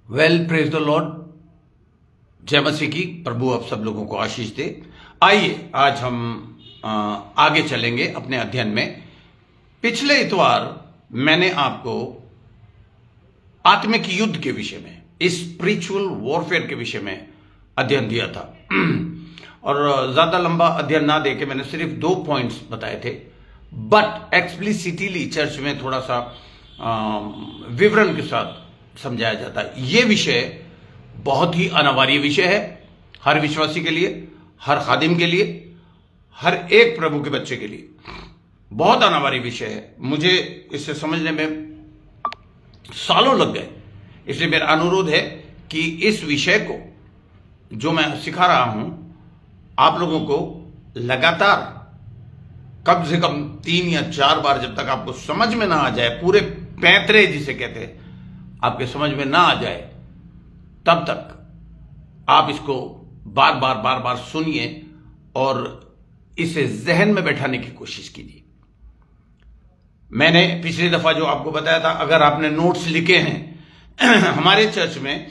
Well, praise the Lord. जय मसीह की। प्रभु आप सब लोगों को आशीष दे। आइए आज हम आगे चलेंगे अपने अध्ययन में। पिछले इतवार मैंने आपको आत्मिक युद्ध के विषय में, स्पिरिचुअल वॉरफेयर के विषय में अध्ययन दिया था और ज्यादा लंबा अध्ययन ना देके मैंने सिर्फ 2 पॉइंट्स बताए थे, बट एक्सप्लिसिटली चर्च में थोड़ा सा विवरण के साथ समझाया जाता है। यह विषय बहुत ही अनिवार्य विषय है हर विश्वासी के लिए, हर खादिम के लिए, हर एक प्रभु के बच्चे के लिए। बहुत अनिवार्य विषय है। मुझे इसे समझने में सालों लग गए, इसलिए मेरा अनुरोध है कि इस विषय को जो मैं सिखा रहा हूं आप लोगों को लगातार कम से कम 3 या 4 बार, जब तक आपको समझ में ना आ जाए, पूरे पैंतरे जिसे कहते हैं आपके समझ में ना आ जाए, तब तक आप इसको बार बार सुनिए और इसे जहन में बैठाने की कोशिश कीजिए। मैंने पिछली दफा जो आपको बताया था, अगर आपने नोट्स लिखे हैं हमारे चर्च में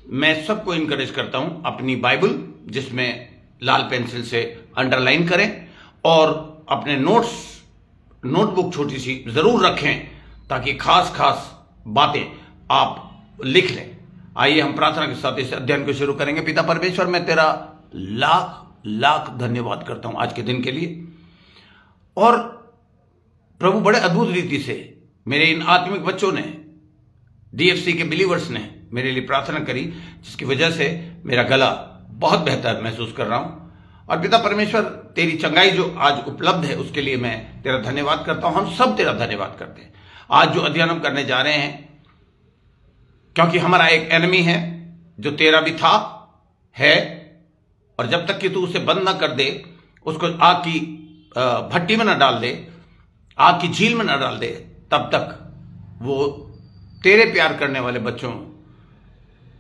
मैं सबको इनकरेज करता हूं अपनी बाइबल, जिसमें लाल पेंसिल से अंडरलाइन करें, और अपने नोटबुक छोटी सी जरूर रखें ताकि खास बातें आप लिख लें। आइए हम प्रार्थना के साथ इस अध्ययन को शुरू करेंगे। पिता परमेश्वर, मैं तेरा लाख धन्यवाद करता हूं आज के दिन के लिए। और प्रभु, बड़े अद्भुत रीति से मेरे इन आत्मिक बच्चों ने, डीएफसी के बिलीवर्स ने मेरे लिए प्रार्थना करी, जिसकी वजह से मेरा गला बहुत बेहतर महसूस कर रहा हूं। और पिता परमेश्वर, तेरी चंगाई जो आज उपलब्ध है उसके लिए मैं तेरा धन्यवाद करता हूं। हम सब तेरा धन्यवाद करते हैं। आज जो अध्ययन हम करने जा रहे हैं, क्योंकि हमारा एक एनिमी है जो तेरा भी था, है, और जब तक कि तू उसे बंद ना कर दे, उसको आग की भट्टी में ना डाल दे, आग की झील में ना डाल दे, तब तक वो तेरे प्यार करने वाले बच्चों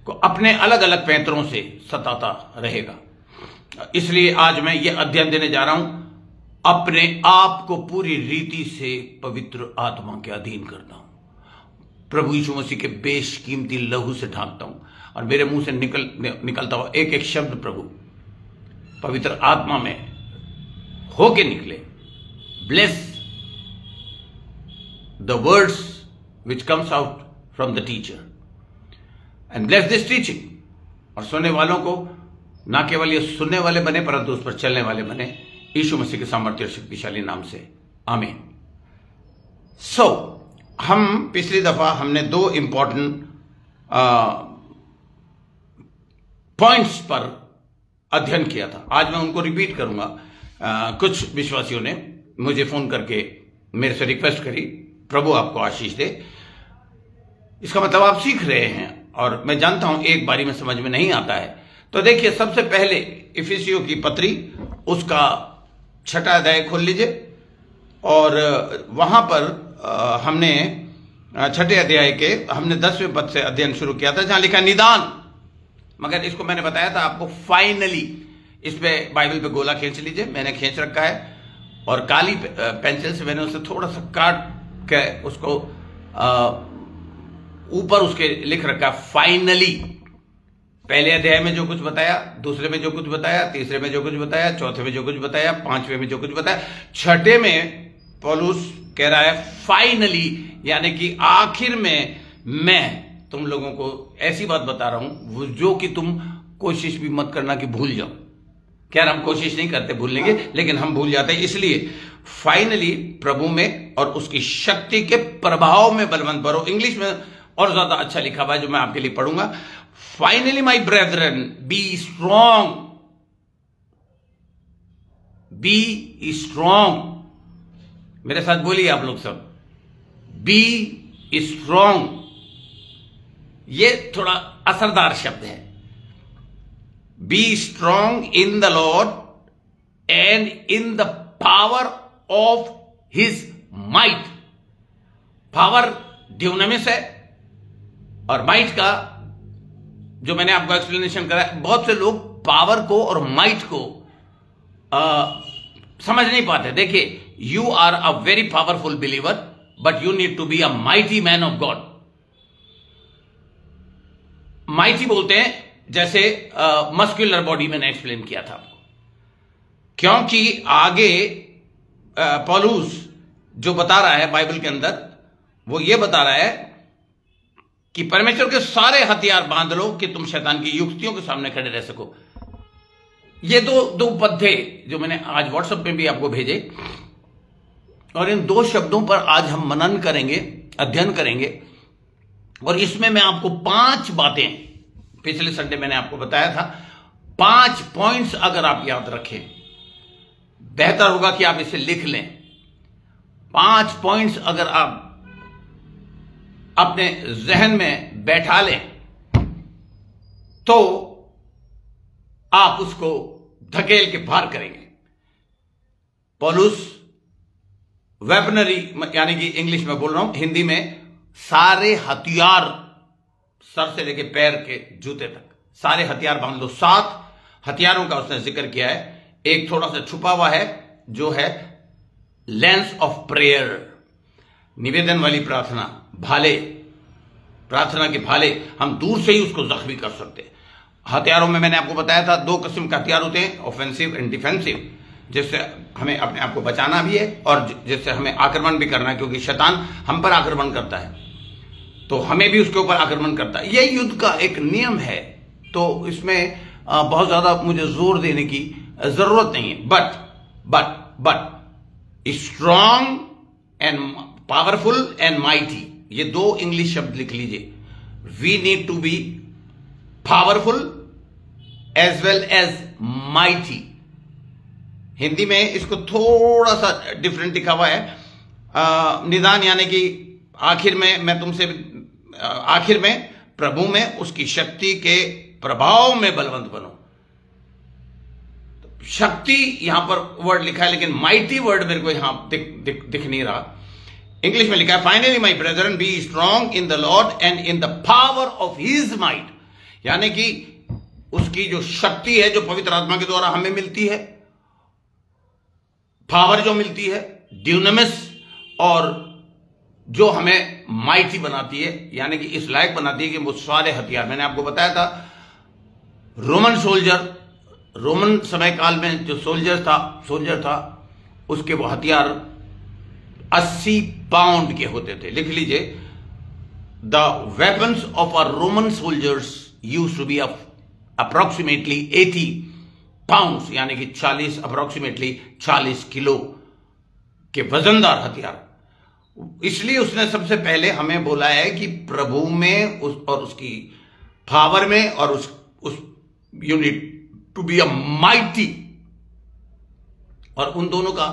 को अपने अलग अलग पैंतरों से सताता रहेगा। इसलिए आज मैं ये अध्ययन देने जा रहा हूं, अपने आप को पूरी रीति से पवित्र आत्मा के अधीन करता हूं, प्रभु यीशु मसीह के बेशकीमती लहू से ढांकता हूं, और मेरे मुंह से निकलता हुआ एक एक शब्द प्रभु पवित्र आत्मा में होके निकले। Bless the words which comes out from the teacher and bless this teaching. और सुनने वालों को ना केवल ये सुनने वाले बने, परंतु उस पर चलने वाले बने, यीशु मसीह के सामर्थ्य और शक्तिशाली नाम से, आमीन। हम पिछली दफा हमने 2 इंपॉर्टेंट पॉइंट्स पर अध्ययन किया था। आज मैं उनको रिपीट करूंगा। कुछ विश्वासियों ने मुझे फोन करके मेरे से रिक्वेस्ट करी, प्रभु आपको आशीष दे। इसका मतलब आप सीख रहे हैं, और मैं जानता हूं एक बारी में समझ में नहीं आता है। तो देखिए, सबसे पहले इफिसियों की पत्री, उसका 6वां अध्याय खोल लीजिए, और वहां पर हमने 6ठे अध्याय के हमने 10वें पद से अध्ययन शुरू किया था, जहां लिखा निदान। मगर इसको मैंने बताया था आपको, फाइनली इस पे बाइबल पे गोला खींच लीजिए। मैंने खींच रखा है, और काली पेंसिल से मैंने उसे थोड़ा सा काट के उसको ऊपर उसके लिख रखा है फाइनली। पहले अध्याय में जो कुछ बताया, दूसरे में जो कुछ बताया, तीसरे में जो कुछ बताया, चौथे में जो कुछ बताया, 5वें में जो कुछ बताया, 6ठे में पौलुस कह रहा है फाइनली, यानी कि आखिर में मैं तुम लोगों को ऐसी बात बता रहा हूं जो कि तुम कोशिश भी मत करना कि भूल जाओ। खैर, हम कोशिश नहीं करते भूलने की, लेकिन हम भूल जाते हैं। इसलिए फाइनली प्रभु में और उसकी शक्ति के प्रभाव में बलवंत बनो। इंग्लिश में और ज्यादा अच्छा लिखा हुआ है, जो मैं आपके लिए पढ़ूंगा। Finally my brethren, be strong, be strong. मेरे साथ बोलिए आप लोग सब, बी स्ट्रॉन्ग। ये थोड़ा असरदार शब्द है। Be strong in the Lord and in the power of his might. Power ड्यूनामिस है, और माइट का जो मैंने आपको एक्सप्लेनेशन करा, बहुत से लोग पावर को और माइट को समझ नहीं पाते। देखिए, you are a very powerful believer, but you need to be a mighty man of God. Mighty बोलते हैं, जैसे मस्कुलर बॉडी मैंने एक्सप्लेन किया था आपको, क्योंकि आगे पौलुस जो बता रहा है बाइबल के अंदर, वो ये बता रहा है कि परमेश्वर के सारे हथियार बांध लो कि तुम शैतान की युक्तियों के सामने खड़े रह सको। ये दो पद थे जो मैंने आज व्हाट्सएप पे भी आपको भेजे, और इन 2 शब्दों पर आज हम मनन करेंगे, अध्ययन करेंगे। और इसमें मैं आपको 5 बातें, पिछले संडे मैंने आपको बताया था, 5 पॉइंट्स अगर आप याद रखें, बेहतर होगा कि आप इसे लिख लें। 5 पॉइंट्स अगर आप अपने जहन में बैठा लें तो आप उसको धकेल के पार करेंगे। पौलुस वेपनरी, यानी कि इंग्लिश में बोल रहा हूं, हिंदी में सारे हथियार, सर से लेके पैर के जूते तक सारे हथियार बांध लो। 7 हथियारों का उसने जिक्र किया है। एक थोड़ा सा छुपा हुआ है जो है लेंस ऑफ प्रेयर, निवेदन वाली प्रार्थना, भाले, प्रार्थना के भाले, हम दूर से ही उसको जख्मी कर सकते हैं। हथियारों में मैंने आपको बताया था 2 किस्म के हथियार होते हैं, ऑफेंसिव एंड डिफेंसिव, जिससे हमें अपने आप को बचाना भी है और जिससे हमें आक्रमण भी करना है, क्योंकि शैतान हम पर आक्रमण करता है तो हमें भी उसके ऊपर आक्रमण करता है। यह युद्ध का एक नियम है, तो इसमें बहुत ज्यादा मुझे जोर देने की जरूरत नहीं है। But strong and powerful and mighty, ये 2 इंग्लिश शब्द लिख लीजिए। We need to be powerful as well as mighty. Hindi में इसको थोड़ा सा डिफरेंट लिखा हुआ है, निदान, यानी कि आखिर में प्रभु में उसकी शक्ति के प्रभाव में बलवंत बनो। तो शक्ति यहां पर वर्ड लिखा है, लेकिन माइटी वर्ड मेरे को यहां दिख नहीं रहा। इंग्लिश में लिखा है, finally my Brethren B strong in the Lord and in the power of his might, यानी कि उसकी जो शक्ति है, जो पवित्र आत्मा के द्वारा हमें मिलती है, पावर जो मिलती है, ड्यूनामिस, और जो हमें माइटी बनाती है, यानी कि इस लायक बनाती है कि वो सारे हथियार, मैंने आपको बताया था रोमन समय काल में जो सोल्जर था उसके वो हथियार 80 पाउंड के होते थे। लिख लीजिए, the weapons of a Roman soldiers used to be approximately 80 pounds, यानी कि अप्रोक्सीमेटली 40 किलो के वजनदार हथियार। इसलिए उसने सबसे पहले हमें बोला है कि प्रभु में और उसकी पावर में, और उस unit to be a mighty, और उन दोनों का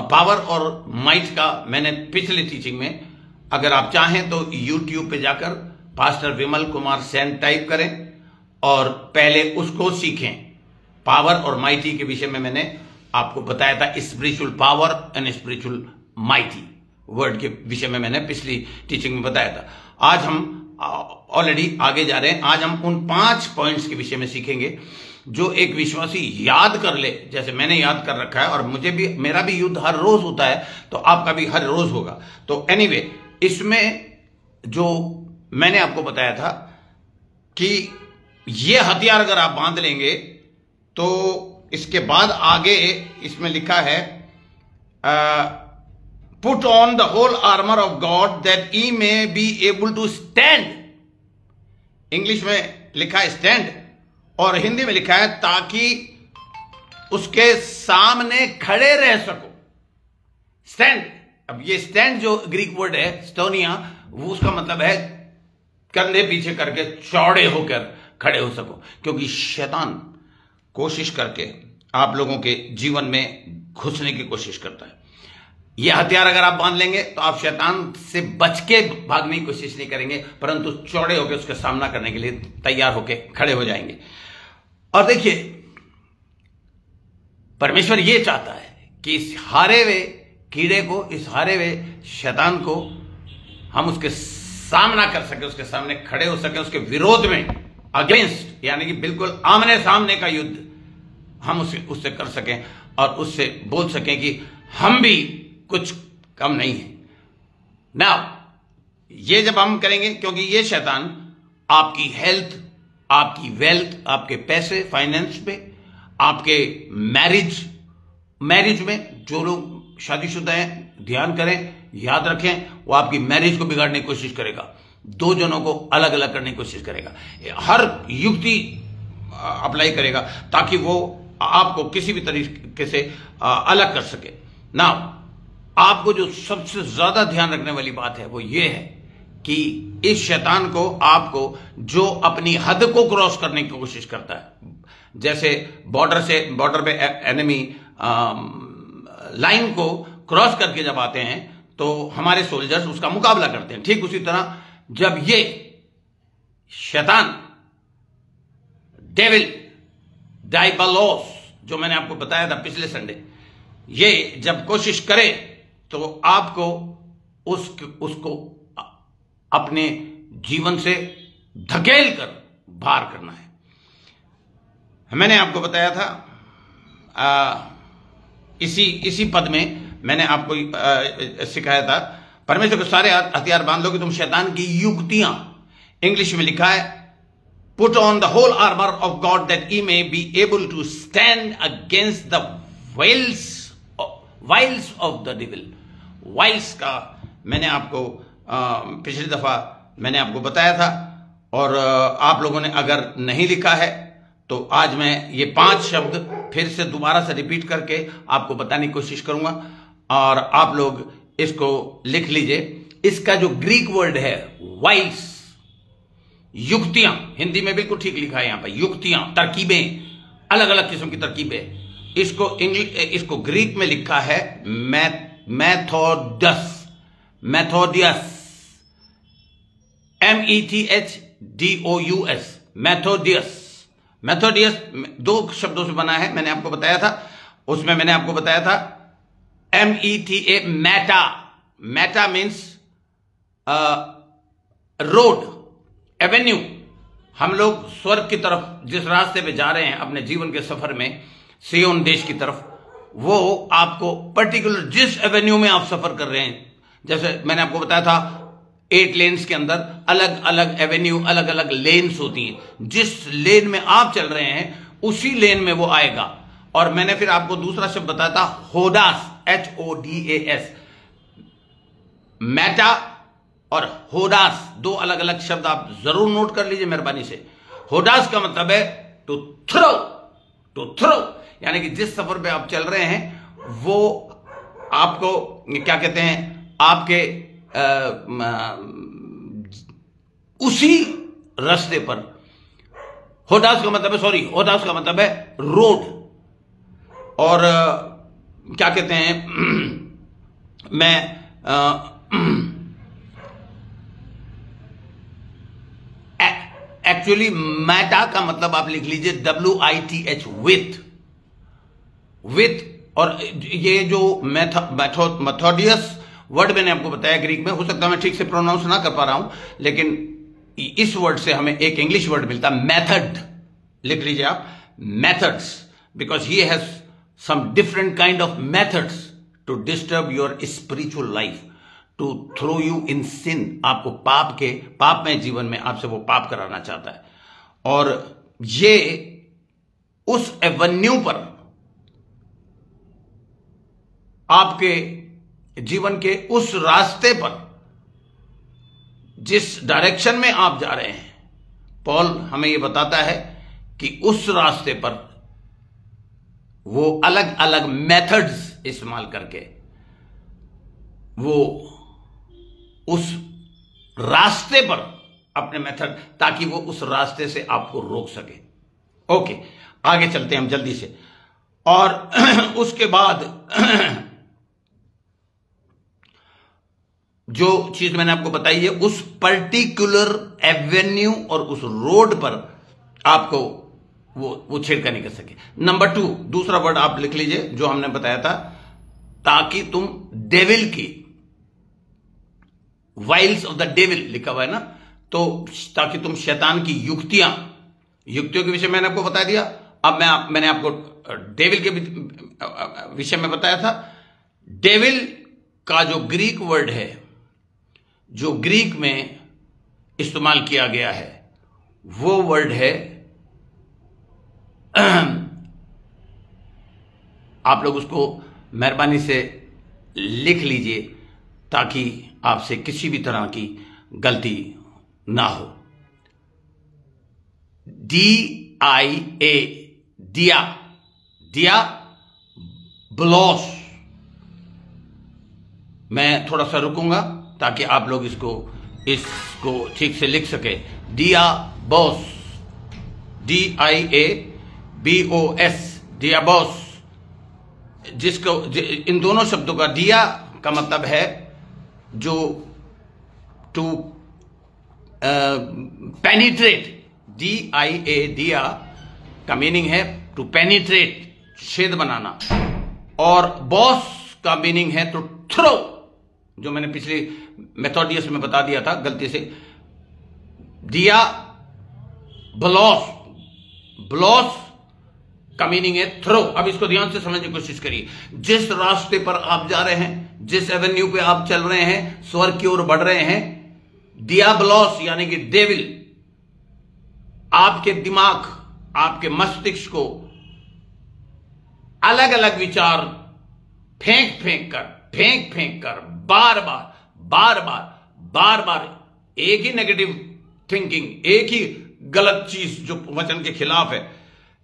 पावर और माइट का मैंने पिछले टीचिंग में, अगर आप चाहें तो YouTube पे जाकर पास्टर विमल कुमार सेन टाइप करें और पहले उसको सीखें। पावर और माइटी के विषय में मैंने आपको बताया था, spiritual power and spiritual mighty word के विषय में मैंने पिछली टीचिंग में बताया था। आज हम ऑलरेडी आगे जा रहे हैं। आज हम उन 5 पॉइंट्स के विषय में सीखेंगे जो एक विश्वासी याद कर ले, जैसे मैंने याद कर रखा है, और मेरा भी युद्ध हर रोज होता है, तो आपका भी हर रोज होगा। तो एनीवे, इसमें जो मैंने आपको बताया था कि ये हथियार अगर आप बांध लेंगे तो इसके बाद आगे इसमें लिखा है, put on the whole armour of God that ye may be able to stand. English में लिखा है स्टैंड, और हिंदी में लिखा है ताकि उसके सामने खड़े रह सको। स्टैंड, अब ये स्टैंड जो ग्रीक वर्ड है स्टोनिया, वो उसका मतलब है कंधे पीछे करके चौड़े होकर खड़े हो सको, क्योंकि शैतान कोशिश करके आप लोगों के जीवन में घुसने की कोशिश करता है। ये हथियार अगर आप बांध लेंगे तो आप शैतान से बच के भागने की कोशिश नहीं करेंगे, परंतु चौड़े होकर उसका सामना करने के लिए तैयार होकर खड़े हो जाएंगे। और देखिए, परमेश्वर ये चाहता है कि इस हारे हुए कीड़े को, इस हारे हुए शैतान को हम उसके सामना कर सके, उसके सामने खड़े हो सके, उसके विरोध में, अगेंस्ट, यानी कि बिल्कुल आमने सामने का युद्ध हम उससे कर सकें और उससे बोल सकें कि हम भी कुछ कम नहीं है ना। ये जब हम करेंगे, क्योंकि ये शैतान आपकी हेल्थ आपकी वेल्थ, आपके पैसे, फाइनेंस पे, आपके मैरिज में जो लोग शादीशुदा हैं ध्यान करें, याद रखें, वो आपकी मैरिज को बिगाड़ने की कोशिश करेगा, दो जनों को अलग अलग करने की कोशिश करेगा, हर युक्ति अप्लाई करेगा ताकि वो आपको किसी भी तरीके से अलग कर सके ना। आपको जो सबसे ज्यादा ध्यान रखने वाली बात है वो ये है कि इस शैतान को, आपको जो अपनी हद को क्रॉस करने की कोशिश करता है, जैसे बॉर्डर पे एनिमी लाइन को क्रॉस करके जब आते हैं तो हमारे सोल्जर्स उसका मुकाबला करते हैं, ठीक उसी तरह जब ये शैतान डेविल डायबलोस, जो मैंने आपको बताया था पिछले संडे, ये जब कोशिश करे तो आपको उसको अपने जीवन से धकेल कर बाहर करना है। मैंने आपको बताया था इसी पद में मैंने आपको सिखाया था, परमेश्वर के सारे हथियार बांध लो कि तुम शैतान की युक्तियां, इंग्लिश में लिखा है put on the whole armour of God that ye may be able to stand against the wiles of the devil. Wiles का मैंने आपको पिछली दफा मैंने आपको बताया था, और आप लोगों ने अगर नहीं लिखा है तो आज मैं ये 5 शब्द फिर से दोबारा से रिपीट करके आपको बताने की कोशिश करूंगा, और आप लोग इसको लिख लीजिए। इसका जो ग्रीक वर्ड है वाइल्स, युक्तियां, हिंदी में बिल्कुल ठीक लिखा है यहां पर, युक्तियां, तरकीबें, अलग अलग किस्म की तरकीबें। इसको ग्रीक में लिखा है मैथोडियस, METHDOUS, मैथोडियस 2 शब्दों से बना है, मैंने आपको बताया था। उसमें मैंने आपको बताया था META, मैटा मीन्स रोड, एवेन्यू। हम लोग स्वर्ग की तरफ जिस रास्ते पे जा रहे हैं अपने जीवन के सफर में, सियोन देश की तरफ, वो आपको पर्टिकुलर जिस एवेन्यू में आप सफर कर रहे हैं, जैसे मैंने आपको बताया था 8 लेन्स के अंदर अलग अलग एवेन्यू, अलग अलग लेन्स होती हैं, जिस लेन में आप चल रहे हैं उसी लेन में वो आएगा। और मैंने फिर आपको दूसरा शब्द बताया था होडास, HODAS। मैटा और होडास 2 अलग अलग शब्द आप जरूर नोट कर लीजिए मेहरबानी से। होडास का मतलब है टू थ्रो, यानी कि जिस सफर पे आप चल रहे हैं वो आपको क्या कहते हैं, आपके उसी रास्ते पर। होडास का मतलब है रोड, और क्या कहते हैं, मैं एक्चुअली मैटा का मतलब आप लिख लीजिए WITH, विथ। और ये जो मैथोडियस वर्ड मैंने आपको बताया ग्रीक में, हो सकता है मैं ठीक से प्रोनाउंस ना कर पा रहा हूं, लेकिन इस वर्ड से हमें एक इंग्लिश वर्ड मिलता है मेथड, लिख लीजिए आप, methods, because he has some different kind of methods to disturb your spiritual life, to throw you in sin. आपको पाप में जीवन में आपसे वो पाप कराना चाहता है, और ये उस एवेन्यू पर, आपके जीवन के उस रास्ते पर, जिस डायरेक्शन में आप जा रहे हैं, पॉल हमें यह बताता है कि उस रास्ते पर वो अलग अलग मेथड्स इस्तेमाल करके वो उस रास्ते पर अपने मेथड, ताकि वो उस रास्ते से आपको रोक सके। ओके, आगे चलते हैं हम जल्दी से। और उसके बाद जो चीज मैंने आपको बताई है, उस पर्टिकुलर एवेन्यू और उस रोड पर आपको वो छेड़खानी कर सके। नंबर 2, दूसरा वर्ड आप लिख लीजिए जो हमने बताया था, ताकि तुम डेविल की, वाइल्स ऑफ द डेविल लिखा हुआ है ना, तो ताकि तुम शैतान की युक्तियों के विषय मैंने आपको बता दिया। अब मैंने आपको डेविल के विषय में बताया था। डेविल का जो ग्रीक वर्ड है, जो ग्रीक में इस्तेमाल किया गया है, वो वर्ड है, आप लोग उसको मेहरबानी से लिख लीजिए ताकि आपसे किसी भी तरह की गलती ना हो। DIA, दिया, दिया ब्लॉस। मैं थोड़ा सा रुकूंगा ताकि आप लोग इसको ठीक से लिख सके। दिया बॉस, DIABOS, दिया बॉस। जिसको इन दोनों शब्दों का, दिया का मतलब है जो टू पेनिट्रेट, DIA, दिया का मीनिंग है टू पेनिट्रेट, छेद बनाना, और बॉस का मीनिंग है टू थ्रो, जो मैंने पिछले मेथोडियस में बता दिया था गलती से। दिया ब्लॉस, ब्लॉस का मीनिंग है थ्रो। अब इसको ध्यान से समझने की कोशिश करिए। जिस रास्ते पर आप जा रहे हैं, जिस एवेन्यू पे आप चल रहे हैं, स्वर्ग की ओर बढ़ रहे हैं, दियाब्लोस यानी कि डेविल आपके दिमाग, आपके मस्तिष्क को अलग अलग विचार फेंक फेंक कर बार बार एक ही नेगेटिव थिंकिंग, एक ही गलत चीज जो वचन के खिलाफ है।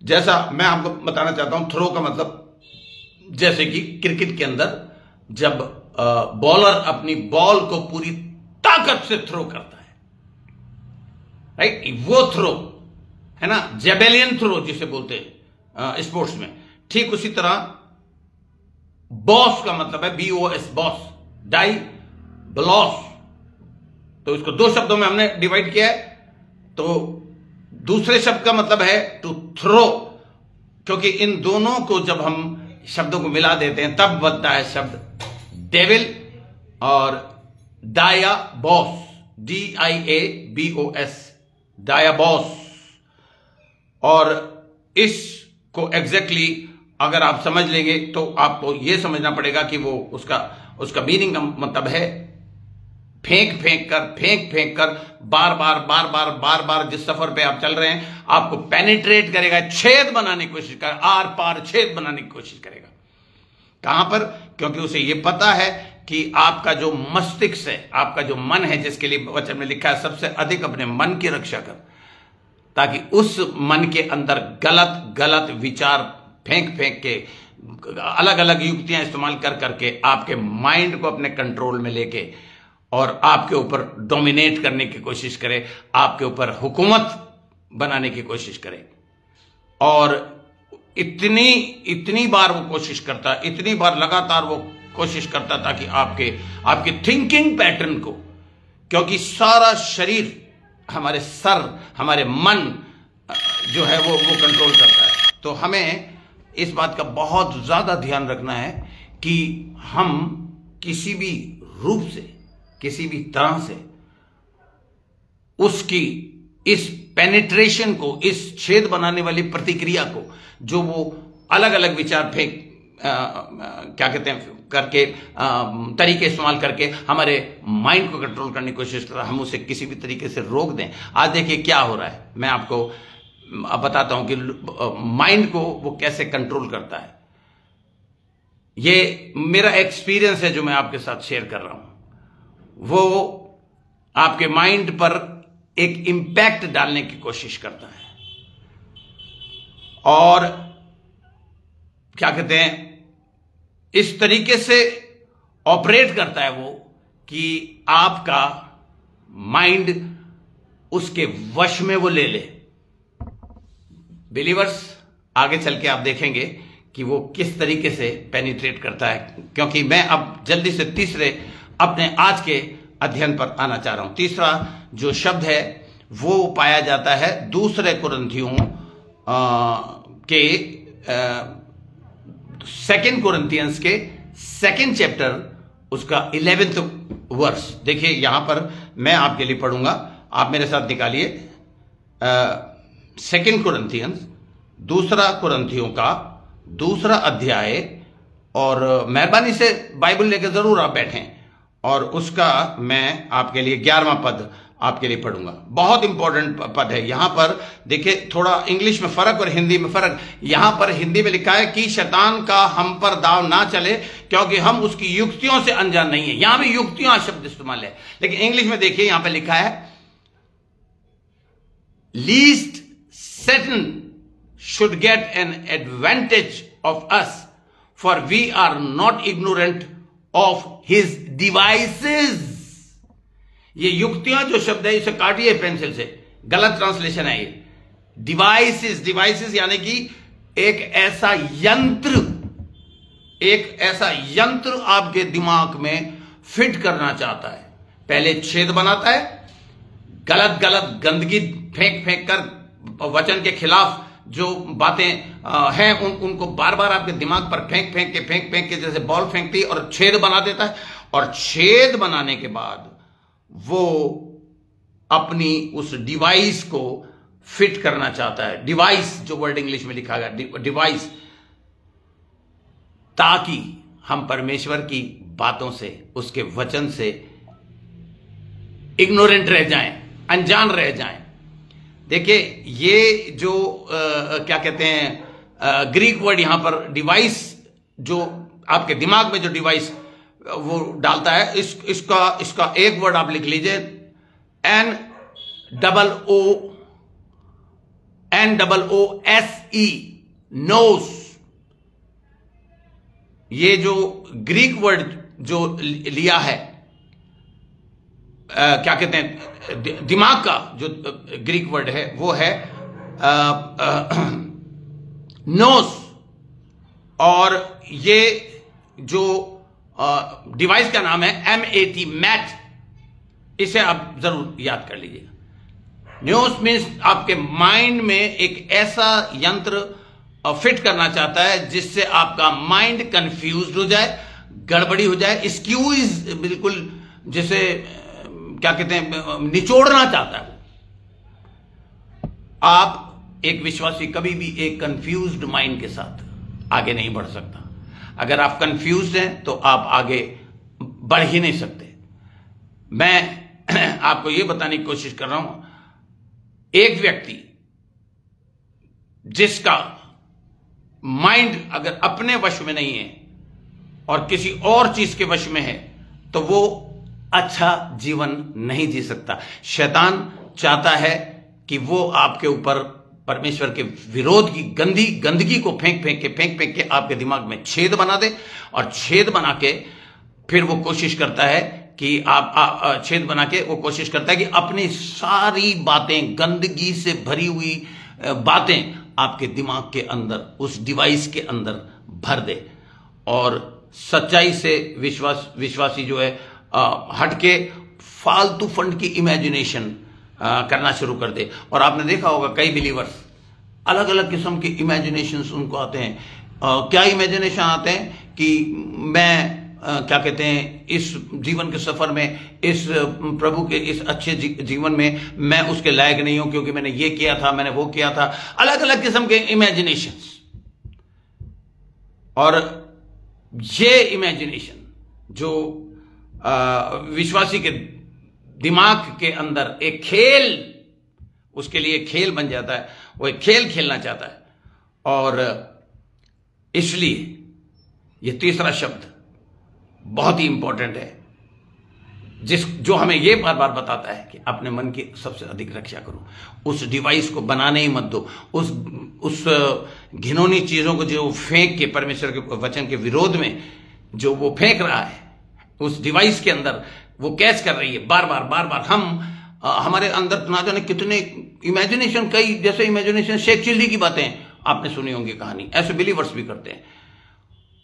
जैसा मैं आपको बताना चाहता हूं, थ्रो का मतलब जैसे कि क्रिकेट के अंदर जब बॉलर अपनी बॉल को पूरी ताकत से थ्रो करता है, राइट, वो थ्रो है ना, जेबेलियन थ्रो जिसे बोलते हैं स्पोर्ट्स में। ठीक उसी तरह बॉस का मतलब है BOS, बॉस, डाई ब्लॉस। तो इसको दो शब्दों में हमने डिवाइड किया है। तो दूसरे शब्द का मतलब है टू थ्रो, क्योंकि इन दोनों को जब हम शब्दों को मिला देते हैं तब बनता है शब्द डेविल और डाया बॉस, DIABOS, डाया बॉस। और इसको एग्जैक्टली अगर आप समझ लेंगे तो आपको यह समझना पड़ेगा कि वो उसका मीनिंग का मतलब है फेंक फेंक कर बार बार जिस सफर पे आप चल रहे हैं आपको पेनिट्रेट करेगा, छेद बनाने की कोशिश करेगा, आर पार छेद बनाने की कोशिश करेगा। कहां पर? क्योंकि उसे यह पता है कि आपका जो मस्तिष्क है, आपका जो मन है, जिसके लिए वचन में लिखा है सबसे अधिक अपने मन की रक्षा कर, ताकि उस मन के अंदर गलत विचार फेंक के अलग अलग युक्तियां इस्तेमाल करके आपके माइंड को अपने कंट्रोल में लेके और आपके ऊपर डोमिनेट करने की कोशिश करे, आपके ऊपर हुकूमत बनाने की कोशिश करे। और इतनी बार वो कोशिश करता, इतनी बार लगातार वो कोशिश करता ताकि आपके थिंकिंग पैटर्न को, क्योंकि सारा शरीर, हमारे सर, हमारे मन जो है वो कंट्रोल करता है। तो हमें इस बात का बहुत ज्यादा ध्यान रखना है कि हम किसी भी रूप से, किसी भी तरह से उसकी इस पेनिट्रेशन को, इस छेद बनाने वाली प्रतिक्रिया को, जो वो अलग अलग विचार फेंक क्या कहते हैं करके तरीके इस्तेमाल करके हमारे माइंड को कंट्रोल करने की कोशिश कर रहा है, हम उसे किसी भी तरीके से रोक दें। आज देखिए क्या हो रहा है, मैं आपको अब बताता हूं कि माइंड को वो कैसे कंट्रोल करता है। ये मेरा एक्सपीरियंस है जो मैं आपके साथ शेयर कर रहा हूं। वो आपके माइंड पर एक इंपैक्ट डालने की कोशिश करता है और क्या कहते हैं, इस तरीके से ऑपरेट करता है वो कि आपका माइंड उसके वश में वो ले ले। बिलीवर्स, आगे चल के आप देखेंगे कि वो किस तरीके से पेनिट्रेट करता है, क्योंकि मैं अब जल्दी से तीसरे अपने आज के अध्ययन पर आना चाह रहा हूं। तीसरा जो शब्द है वो पाया जाता है दूसरे कुरिन्थियों के 2 कुरिन्थियंस के 2nd चैप्टर, उसका 11th वर्स। देखिए यहां पर मैं आपके लिए पढ़ूंगा, आप मेरे साथ निकालिए 2 कुरिन्थियंस, 2 कुरिन्थियों का 2 अध्याय, और मेहरबानी से बाइबल लेकर जरूर आप बैठें, और उसका मैं आपके लिए 11वां पद आपके लिए पढ़ूंगा। बहुत इंपॉर्टेंट पद है यहां पर। देखिए थोड़ा इंग्लिश में फर्क और हिंदी में फर्क। यहां पर हिंदी में लिखा है कि शैतान का हम पर दाव ना चले क्योंकि हम उसकी युक्तियों से अनजान नहीं है। यहां भी युक्तियां शब्द इस्तेमाल है, लेकिन इंग्लिश में देखिए यहां पर लिखा है least Satan should get an advantage of us, for we are not ignorant of his devices. ये युक्तियां जो शब्द है इसे काटिए पेंसिल से, गलत ट्रांसलेशन है ये। डिवाइसेस, डिवाइसेस यानी कि एक ऐसा यंत्र आपके दिमाग में फिट करना चाहता है। पहले छेद बनाता है, गलत गलत गंदगी फेंक फेंक कर वचन के खिलाफ जो बातें हैं उनको बार बार आपके दिमाग पर फेंक फेंक के जैसे बॉल फेंकती है और छेद बना देता है। और छेद बनाने के बाद वो अपनी उस डिवाइस को फिट करना चाहता है। डिवाइस जो वर्ड इंग्लिश में लिखा गया डिवाइस, ताकि हम परमेश्वर की बातों से, उसके वचन से इग्नोरेंट रह जाएं, अनजान रह जाएं। देखिए ये जो क्या कहते हैं ग्रीक वर्ड यहां पर डिवाइस, जो आपके दिमाग में जो डिवाइस वो डालता है, इसका एक वर्ड आप लिख लीजिए NOOSE, नोस। ये जो ग्रीक वर्ड जो लिया है क्या कहते हैं दिमाग का जो ग्रीक वर्ड है वो है नोस। और ये जो डिवाइस का नाम है MAT, मैट। इसे आप जरूर याद कर लीजिएगा। न्यूस मीन्स आपके माइंड में एक ऐसा यंत्र फिट करना चाहता है जिससे आपका माइंड कंफ्यूज हो जाए, गड़बड़ी हो जाए, स्क्यूज, बिल्कुल जैसे क्या कहते हैं निचोड़ना चाहता है। आप एक विश्वासी कभी भी एक कंफ्यूज्ड माइंड के साथ आगे नहीं बढ़ सकता। अगर आप कंफ्यूज्ड हैं तो आप आगे बढ़ ही नहीं सकते। मैं आपको यह बताने की कोशिश कर रहा हूं, एक व्यक्ति जिसका माइंड अगर अपने वश में नहीं है और किसी और चीज के वश में है तो वो अच्छा जीवन नहीं जी सकता। शैतान चाहता है कि वो आपके ऊपर परमेश्वर के विरोध की गंदगी को फेंक फेंक के आपके दिमाग में छेद बना दे। और छेद बना के फिर वो कोशिश करता है कि छेद बना के वो कोशिश करता है कि अपनी सारी बातें, गंदगी से भरी हुई बातें आपके दिमाग के अंदर, उस डिवाइस के अंदर भर दे। और सच्चाई से विश्वासी जो है हटके फालतू फंड की इमेजिनेशन करना शुरू कर दे। और आपने देखा होगा कई बिलीवर्स अलग अलग किस्म के इमेजिनेशंस उनको आते हैं। क्या इमेजिनेशन आते हैं कि मैं क्या कहते हैं इस जीवन के सफर में, इस प्रभु के इस अच्छे जीवन में मैं उसके लायक नहीं हूं क्योंकि मैंने ये किया था, मैंने वो किया था। अलग अलग किस्म के इमेजिनेशंस। और ये इमेजिनेशन जो विश्वासी के दिमाग के अंदर एक खेल, उसके लिए खेल बन जाता है, वो एक खेल खेलना चाहता है। और इसलिए ये तीसरा शब्द बहुत ही इंपॉर्टेंट है जो हमें ये बार बार बताता है कि अपने मन की सबसे अधिक रक्षा करो। उस डिवाइस को बनाने ही मत दो। उस घिनौनी चीजों को जो फेंक के परमेश्वर के वचन के विरोध में जो वो फेंक रहा है, उस डिवाइस के अंदर वो कैच कर रही है बार बार। हम हमारे अंदर ना जाने कितने इमेजिनेशन, कई जैसे इमेजिनेशन शेख चिल्ली की बातें आपने सुनी होंगी कहानी, ऐसे बिलीवर्स भी करते हैं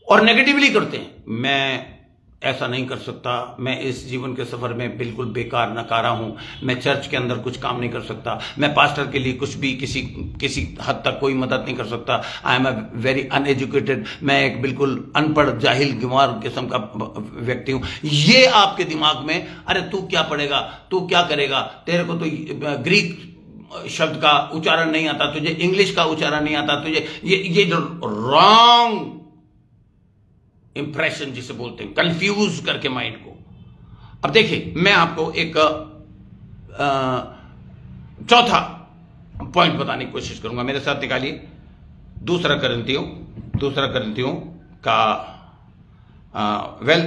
और नेगेटिवली करते हैं। मैं ऐसा नहीं कर सकता, मैं इस जीवन के सफर में बिल्कुल बेकार नकारा हूं, मैं चर्च के अंदर कुछ काम नहीं कर सकता, मैं पास्टर के लिए कुछ भी किसी हद तक कोई मदद नहीं कर सकता, I am a very uneducated, मैं एक बिल्कुल अनपढ़ जाहिल गंवार किस्म का व्यक्ति हूं। ये आपके दिमाग में, अरे तू क्या पढ़ेगा, तू क्या करेगा, तेरे को तो ग्रीक शब्द का उच्चारण नहीं आता, तुझे इंग्लिश का उच्चारण नहीं आता, तुझे ये जो रॉन्ग इंप्रेशन जिसे बोलते हैं, कंफ्यूज करके माइंड को। अब देखिए मैं आपको एक चौथा पॉइंट बताने की कोशिश करूंगा। मेरे साथ निकालिए दूसरा करंथियों का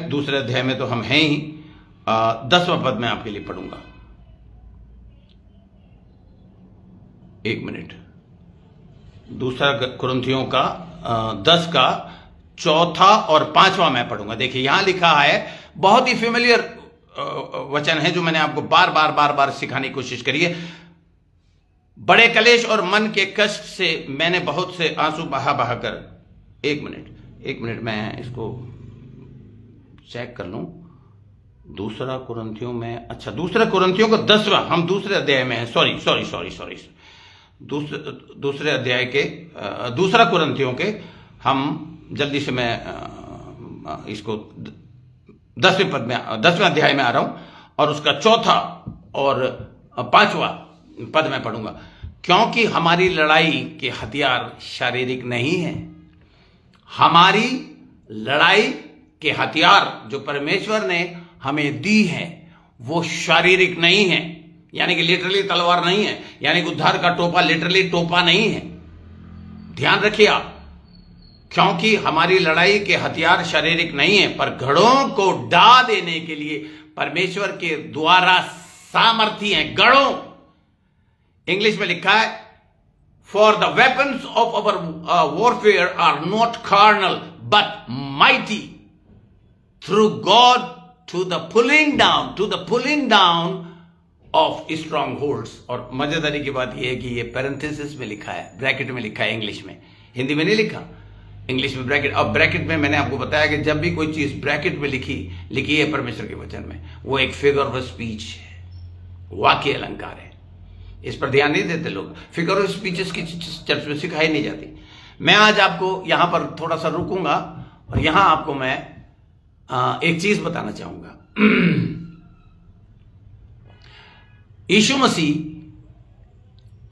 दूसरे अध्याय में तो हम हैं ही, 10वां पद मैं आपके लिए पढ़ूंगा। एक मिनट। दूसरा कुरिन्थियों का 10 का 4 और 5वां मैं पढ़ूंगा। देखिए यहां लिखा है, बहुत ही फेमिलियर वचन है जो मैंने आपको बार बार सिखाने की कोशिश करी है। बड़े कलेश और मन के कष्ट से मैंने बहुत से आंसू बहा कर। एक मिनट मैं इसको चेक कर लूं। दूसरा कुरिन्थियों में, अच्छा दूसरा कुरिन्थियों का 10वां, हम दूसरे अध्याय में हैं। सॉरी दूसरे अध्याय के दूसरा कुरिन्थियों के, हम जल्दी से मैं इसको 10वें पद में, 10वें अध्याय में आ रहा हूं और उसका 4 और 5वां पद में पढ़ूंगा। क्योंकि हमारी लड़ाई के हथियार शारीरिक नहीं है। हमारी लड़ाई के हथियार जो परमेश्वर ने हमें दी है वो शारीरिक नहीं है, यानी कि लिटरली तलवार नहीं है, यानी कि उद्धार का टोपा लिटरली टोपा नहीं है। ध्यान रखिए आप, क्योंकि हमारी लड़ाई के हथियार शारीरिक नहीं है, पर गढ़ों को डा देने के लिए परमेश्वर के द्वारा सामर्थी हैं। गढ़ों, इंग्लिश में लिखा है, for the weapons of our warfare are not carnal but mighty through God to the pulling down of strongholds. और मजेदारी की बात यह है कि यह पैरेंथेसिस में लिखा है, ब्रैकेट में लिखा है इंग्लिश में, हिंदी में नहीं लिखा, इंग्लिश में ब्रैकेट। अब ब्रैकेट में मैंने आपको बताया कि जब भी कोई चीज ब्रैकेट में लिखी है परमेश्वर के वचन में, वो एक फिगर ऑफ स्पीच है, वाक्य अलंकार है। इस पर ध्यान नहीं देते लोग। फिगर ऑफ स्पीचेस की चर्च में सिखाई नहीं जाती। मैं आज आपको यहां पर थोड़ा सा रुकूंगा और यहां आपको मैं एक चीज बताना चाहूंगा। यीशु मसीह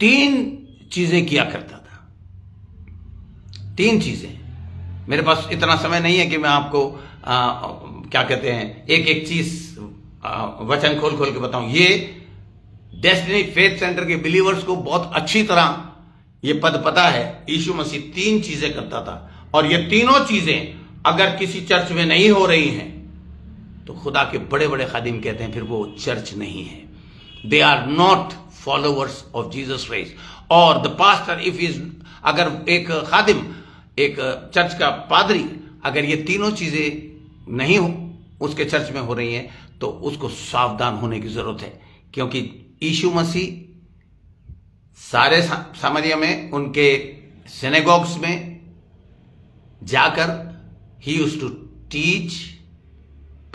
3 चीजें किया करता था। 3 चीजें। मेरे पास इतना समय नहीं है कि मैं आपको क्या कहते हैं एक एक चीज वचन खोल के बताऊं। ये डेस्टिनी फेथ सेंटर के बिलीवर्स को बहुत अच्छी तरह ये पद पता है। यीशु मसीह 3 चीजें करता था और ये तीनों चीजें अगर किसी चर्च में नहीं हो रही हैं तो खुदा के बड़े बड़े खादिम कहते हैं फिर वो चर्च नहीं है। They are not followers of Jesus Christ. और द पास्टर इफ इज, अगर एक खादिम, एक चर्च का पादरी, अगर ये तीनों चीजें नहीं उसके चर्च में हो रही हैं तो उसको सावधान होने की जरूरत है। क्योंकि यीशु मसीह सारे सामरिया में उनके सिनेगॉग्स में जाकर ही used to teach,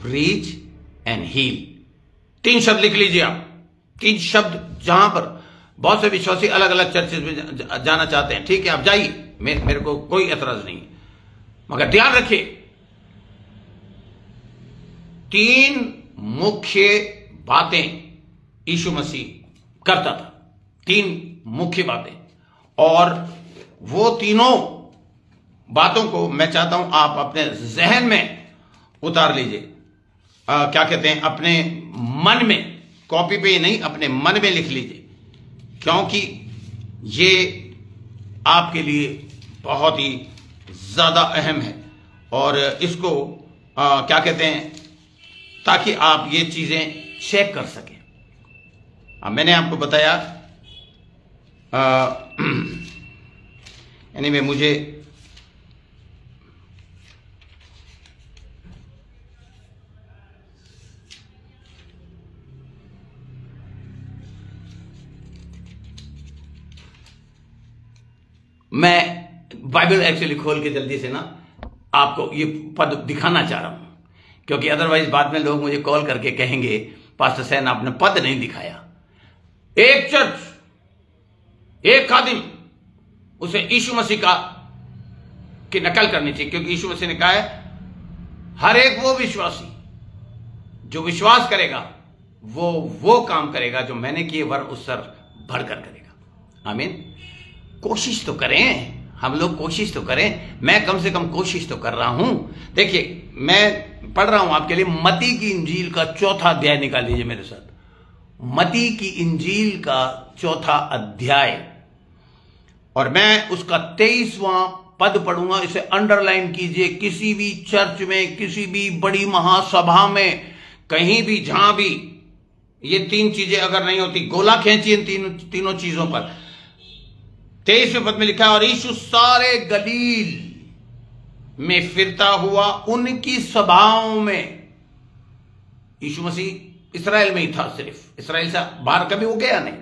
preach and heal. 3 शब्द लिख लीजिए आप। 3 शब्द जहां पर बहुत से विश्वासी अलग अलग चर्चेज में जाना चाहते हैं, ठीक है आप जाइए, मेरे को कोई एतराज नहीं है, मगर ध्यान रखिए 3 मुख्य बातें यीशु मसीह करता था। 3 मुख्य बातें, और वो तीनों बातों को मैं चाहता हूं आप अपने जहन में उतार लीजिए। क्या कहते हैं, अपने मन में, कॉपी पे नहीं, अपने मन में लिख लीजिए, क्योंकि ये आपके लिए बहुत ही ज्यादा अहम है। और इसको क्या कहते हैं, ताकि आप ये चीजें चेक कर सकें। मैंने आपको बताया यानी में मुझे मैं बाइबल एक्चुअली खोल के जल्दी से ना आपको ये पद दिखाना चाह रहा हूं, क्योंकि अदरवाइज बाद में लोग मुझे कॉल करके कहेंगे पास्टर सैन आपने पद नहीं दिखाया। एक चर्च, एक खादिम, उसे यीशु मसीह की नकल करनी चाहिए, क्योंकि यीशु मसीह ने कहा है हर एक वो विश्वासी जो विश्वास करेगा वो काम करेगा जो मैंने किए, वर उससे बढ़कर करेगा। आमीन। कोशिश तो करें, हम लोग कोशिश तो करें। मैं कम से कम कोशिश तो कर रहा हूं। देखिए मैं पढ़ रहा हूं आपके लिए मत्ती की इंजील का 4था अध्याय, निकाल लीजिए मेरे साथ। मती की इंजील का 4था अध्याय, और मैं उसका 23वां पद पढ़ूंगा। इसे अंडरलाइन कीजिए। किसी भी चर्च में, किसी भी बड़ी महासभा में, कहीं भी, जहां भी ये 3 चीजें अगर नहीं होती, गोला खींचिए इन तीनों चीजों पर। 23वें पद में लिखा है, और यीशु सारे गलील में फिरता हुआ उनकी सभाओं में। यीशु मसीह इस्राएल में ही था, सिर्फ इस्राएल से बाहर कभी वो गया नहीं।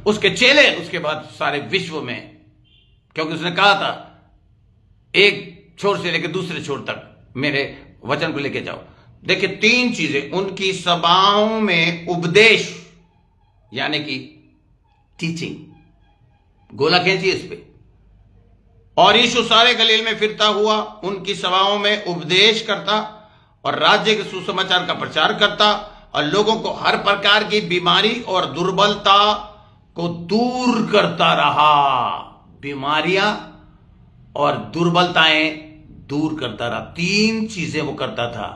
उसके चेले उसके बाद सारे विश्व में, क्योंकि उसने कहा था एक छोर से लेकर दूसरे छोर तक मेरे वचन को लेके जाओ। देखिए 3 चीजें, उनकी सभाओं में उपदेश, यानी कि टीचिंग, गोला खींचिए इस पे। और यीशु सारे गलील में फिरता हुआ उनकी सभाओं में उपदेश करता और राज्य के सुसमाचार का प्रचार करता और लोगों को हर प्रकार की बीमारी और दुर्बलता को दूर करता रहा। बीमारियां और दुर्बलताएं दूर करता रहा। 3 चीजें वो करता था,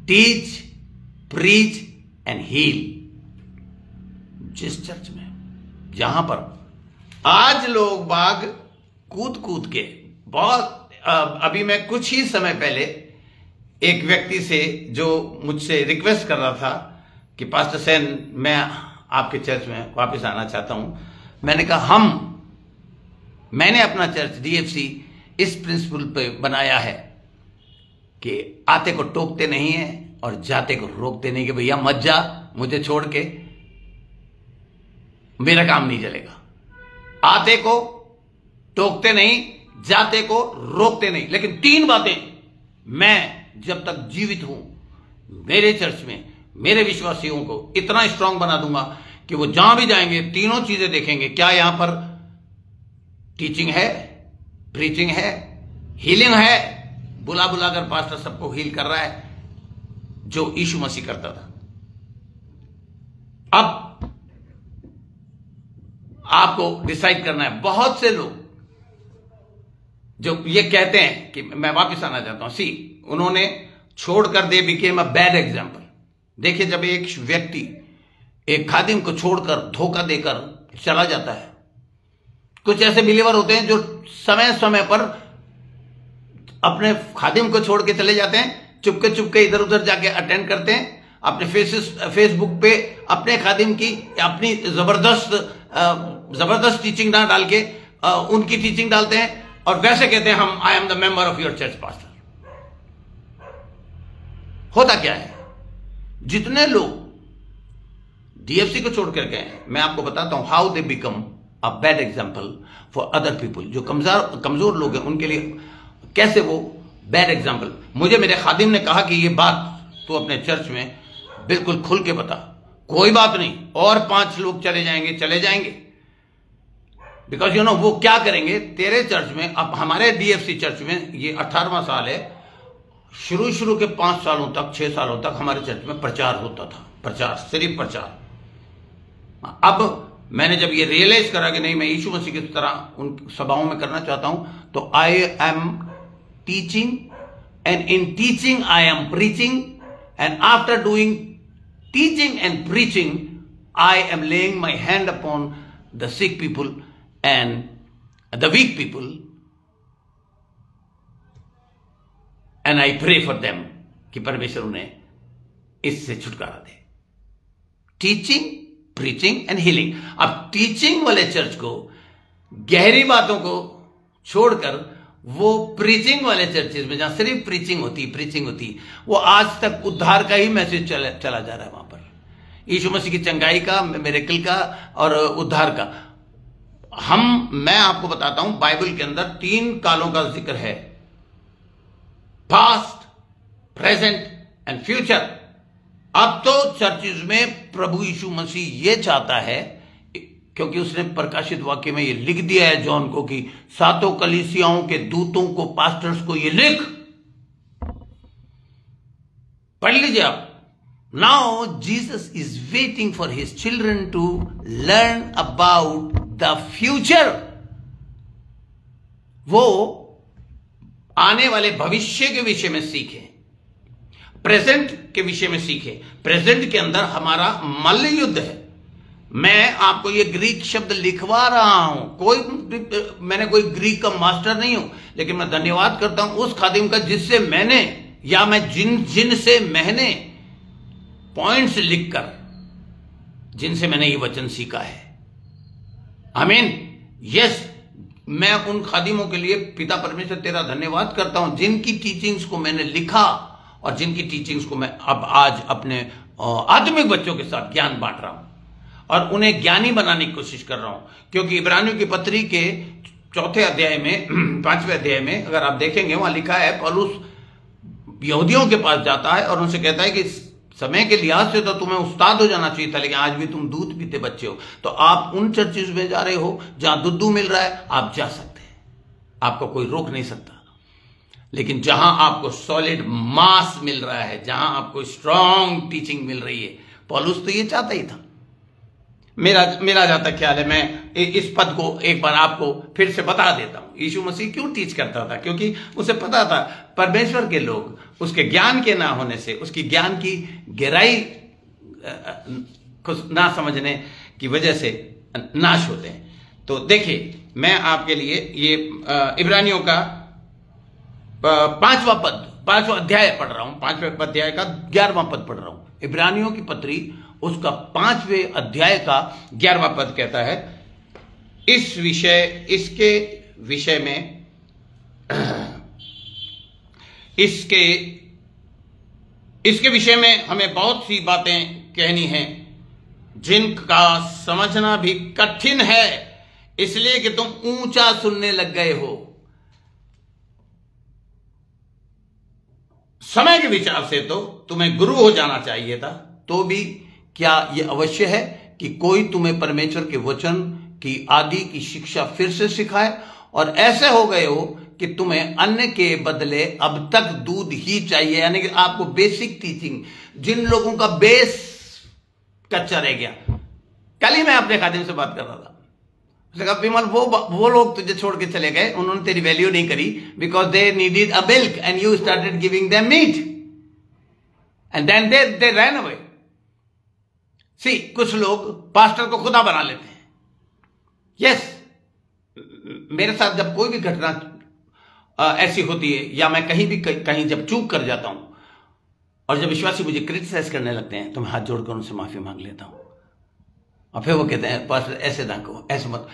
टीच, प्रीच एंड हील। जिस चर्च में, जहां पर आज लोग बाग कूद कूद के बहुत, अभी मैं कुछ ही समय पहले एक व्यक्ति से जो मुझसे रिक्वेस्ट कर रहा था कि पास्टर सेन मैं आपके चर्च में वापस आना चाहता हूं। मैंने कहा मैंने अपना चर्च डीएफसी इस प्रिंसिपल पे बनाया है कि आते को टोकते नहीं है और जाते को रोकते नहीं कि भैया मत जा, मुझे छोड़ के मेरा काम नहीं चलेगा। आते को टोकते नहीं, जाते को रोकते नहीं, लेकिन 3 बातें मैं जब तक जीवित हूं मेरे चर्च में मेरे विश्वासियों को इतना स्ट्रांग बना दूंगा कि वो जहां भी जाएंगे 3 चीजें देखेंगे। क्या यहां पर टीचिंग है, प्रीचिंग है, हीलिंग है। बुला बुलाकर पास्टर सबको हील कर रहा है, जो यीशु मसीह करता था। अब आपको डिसाइड करना है। बहुत से लोग जो ये कहते हैं कि मैं वापस आना चाहता हूं, उन्होंने छोड़कर they became a bad example. देखिए, जब एक व्यक्ति एक खादिम को छोड़कर धोखा देकर चला जाता है, कुछ ऐसे बिलीवर होते हैं जो समय समय पर अपने खादिम को छोड़ के चले जाते हैं, चुपके चुपके इधर उधर जाके अटेंड करते हैं, अपने फेसबुक पे अपने खादिम की अपनी जबरदस्त टीचिंग ना डाल के उनकी टीचिंग डालते हैं और वैसे कहते हैं हम I am the member of your church pastor. होता क्या है, जितने लोग डीएफसी को छोड़कर गए, मैं आपको बताता हूं how they become a bad example for other people. जो कमजोर लोग हैं उनके लिए कैसे वो बैड एग्जाम्पल। मुझे मेरे खादिम ने कहा कि ये बात तो अपने चर्च में बिल्कुल खुल के बता, कोई बात नहीं, और 5 लोग चले जाएंगे, बिकॉज वो क्या करेंगे तेरे चर्च में। अब हमारे डीएफसी चर्च में ये 18वां साल है, शुरू के 5 सालों तक 6 सालों तक हमारे चर्च में प्रचार होता था, प्रचार, सिर्फ प्रचार। अब मैंने जब ये रियलाइज करा कि नहीं, मैं यीशु मसीह की तरह उन सभाओं में करना चाहता हूं, तो I am teaching and in teaching I am preaching and after doing teaching and preaching I am laying my hand upon the sick people and the weak people and I pray for them कि परमेश्वर उन्हें इससे छुटकारा दे। Teaching, preaching and healing. अब teaching वाले church को, गहरी बातों को छोड़कर वो प्रीचिंग वाले चर्चेज में जहां सिर्फ प्रीचिंग होती, वो आज तक उद्धार का ही मैसेज चला जा रहा है। वहां पर यीशु मसीह की चंगाई का, मिरेकल का और उद्धार का। मैं आपको बताता हूं, बाइबल के अंदर 3 कालों का जिक्र है, पास्ट, प्रेजेंट एंड फ्यूचर। अब तो चर्चिज में प्रभु यीशु मसीह ये चाहता है, क्योंकि उसने प्रकाशित वाक्य में ये लिख दिया है जॉन को कि 7 कलीसियाओं के दूतों को, पास्टर्स को ये लिख, पढ़ लीजिए आप। Now Jesus is waiting for his children to learn about the future. वो आने वाले भविष्य के विषय में सीखें। प्रेजेंट के विषय में सीखे। प्रेजेंट के अंदर हमारा मल्ल युद्ध है। मैं आपको ये ग्रीक शब्द लिखवा रहा हूं, मैंने कोई ग्रीक का मास्टर नहीं हूं, लेकिन मैं धन्यवाद करता हूं उस खादिम का जिससे मैंने, या मैं जिनसे मैंने पॉइंट्स लिखकर, जिनसे मैंने ये वचन सीखा है। आमीन। यस, मैं उन खादिमों के लिए पिता परमेश्वर तेरा धन्यवाद करता हूं जिनकी टीचिंग्स को मैंने लिखा और जिनकी टीचिंग्स को मैं अब आज अपने आत्मिक बच्चों के साथ ज्ञान बांट रहा हूं और उन्हें ज्ञानी बनाने की कोशिश कर रहा हूं। क्योंकि इब्रानियों की पत्री के 4 अध्याय में, 5वें अध्याय में अगर आप देखेंगे, वहां लिखा है पौलुस यहूदियों के पास जाता है और उनसे कहता है कि समय के लिहाज से तो तुम्हें उस्ताद हो जाना चाहिए था, लेकिन आज भी तुम दूध पीते बच्चे हो। तो आप उन चर्चिस में जा रहे हो जहां दूध मिल रहा है, आप जा सकते हैं, आपको कोई रोक नहीं सकता। लेकिन जहां आपको सॉलिड मास मिल रहा है, जहां आपको स्ट्रांग टीचिंग मिल रही है, पौलुस तो ये चाहता ही था। मेरा जहां तक ख्याल है, मैं इस पद को एक बार आपको फिर से बता देता हूं। यीशु मसीह क्यों टीच करता था? क्योंकि उसे पता था परमेश्वर के लोग उसके ज्ञान के ना होने से, उसकी ज्ञान की गहराई को ना समझने की वजह से नाश होते हैं। तो देखिए, मैं आपके लिए ये इब्रानियों का 5वां अध्याय पढ़ रहा हूं, 5वें अध्याय का 11वां पद पढ़ रहा हूं। इब्रानियों की पत्री उसका 5वें अध्याय का 11वां पद कहता है, इसके विषय में हमें बहुत सी बातें कहनी हैं जिनका समझना भी कठिन है, इसलिए कि तुम ऊंचा सुनने लग गए हो। समय के विचार से तो तुम्हें गुरु हो जाना चाहिए था, तो भी क्या यह अवश्य है कि कोई तुम्हें परमेश्वर के वचन की आदि की शिक्षा फिर से सिखाए? और ऐसे हो गए हो कि तुम्हें अन्य के बदले अब तक दूध ही चाहिए, यानी कि आपको बेसिक टीचिंग, जिन लोगों का बेस कच्चा रह गया। कल ही मैं अपने खादिम से बात कर रहा था, उसने कहा विमल वो लोग तुझे छोड़ के चले गए, उन्होंने तेरी वैल्यू नहीं करी, because they needed a milk and you started giving them meat and then they ran away. See, कुछ लोग पास्टर को खुदा बना लेते हैं। यस, मेरे साथ जब कोई भी घटना ऐसी होती है, या मैं कहीं जब चूक कर जाता हूं और जब विश्वासी मुझे क्रिटिसाइज करने लगते हैं, तो मैं हाथ जोड़कर उनसे माफी मांग लेता हूं। और फिर वो कहते हैं पास्टर ऐसे ना कहो, ऐसे मत।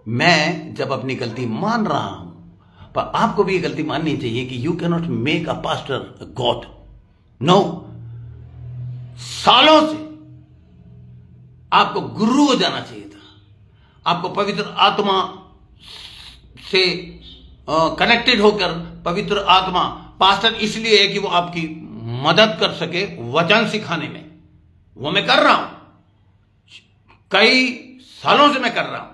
मैं जब अपनी गलती मान रहा हूं, पर आपको भी ये गलती माननी चाहिए कि you can not make a pastor God. No, सालों से आपको गुरु हो जाना चाहिए था। आपको पवित्र आत्मा से कनेक्टेड होकर, पवित्र आत्मा पास्टर इसलिए है कि वो आपकी मदद कर सके वचन सिखाने में। वो मैं कर रहा हूं, कई सालों से मैं कर रहा हूं,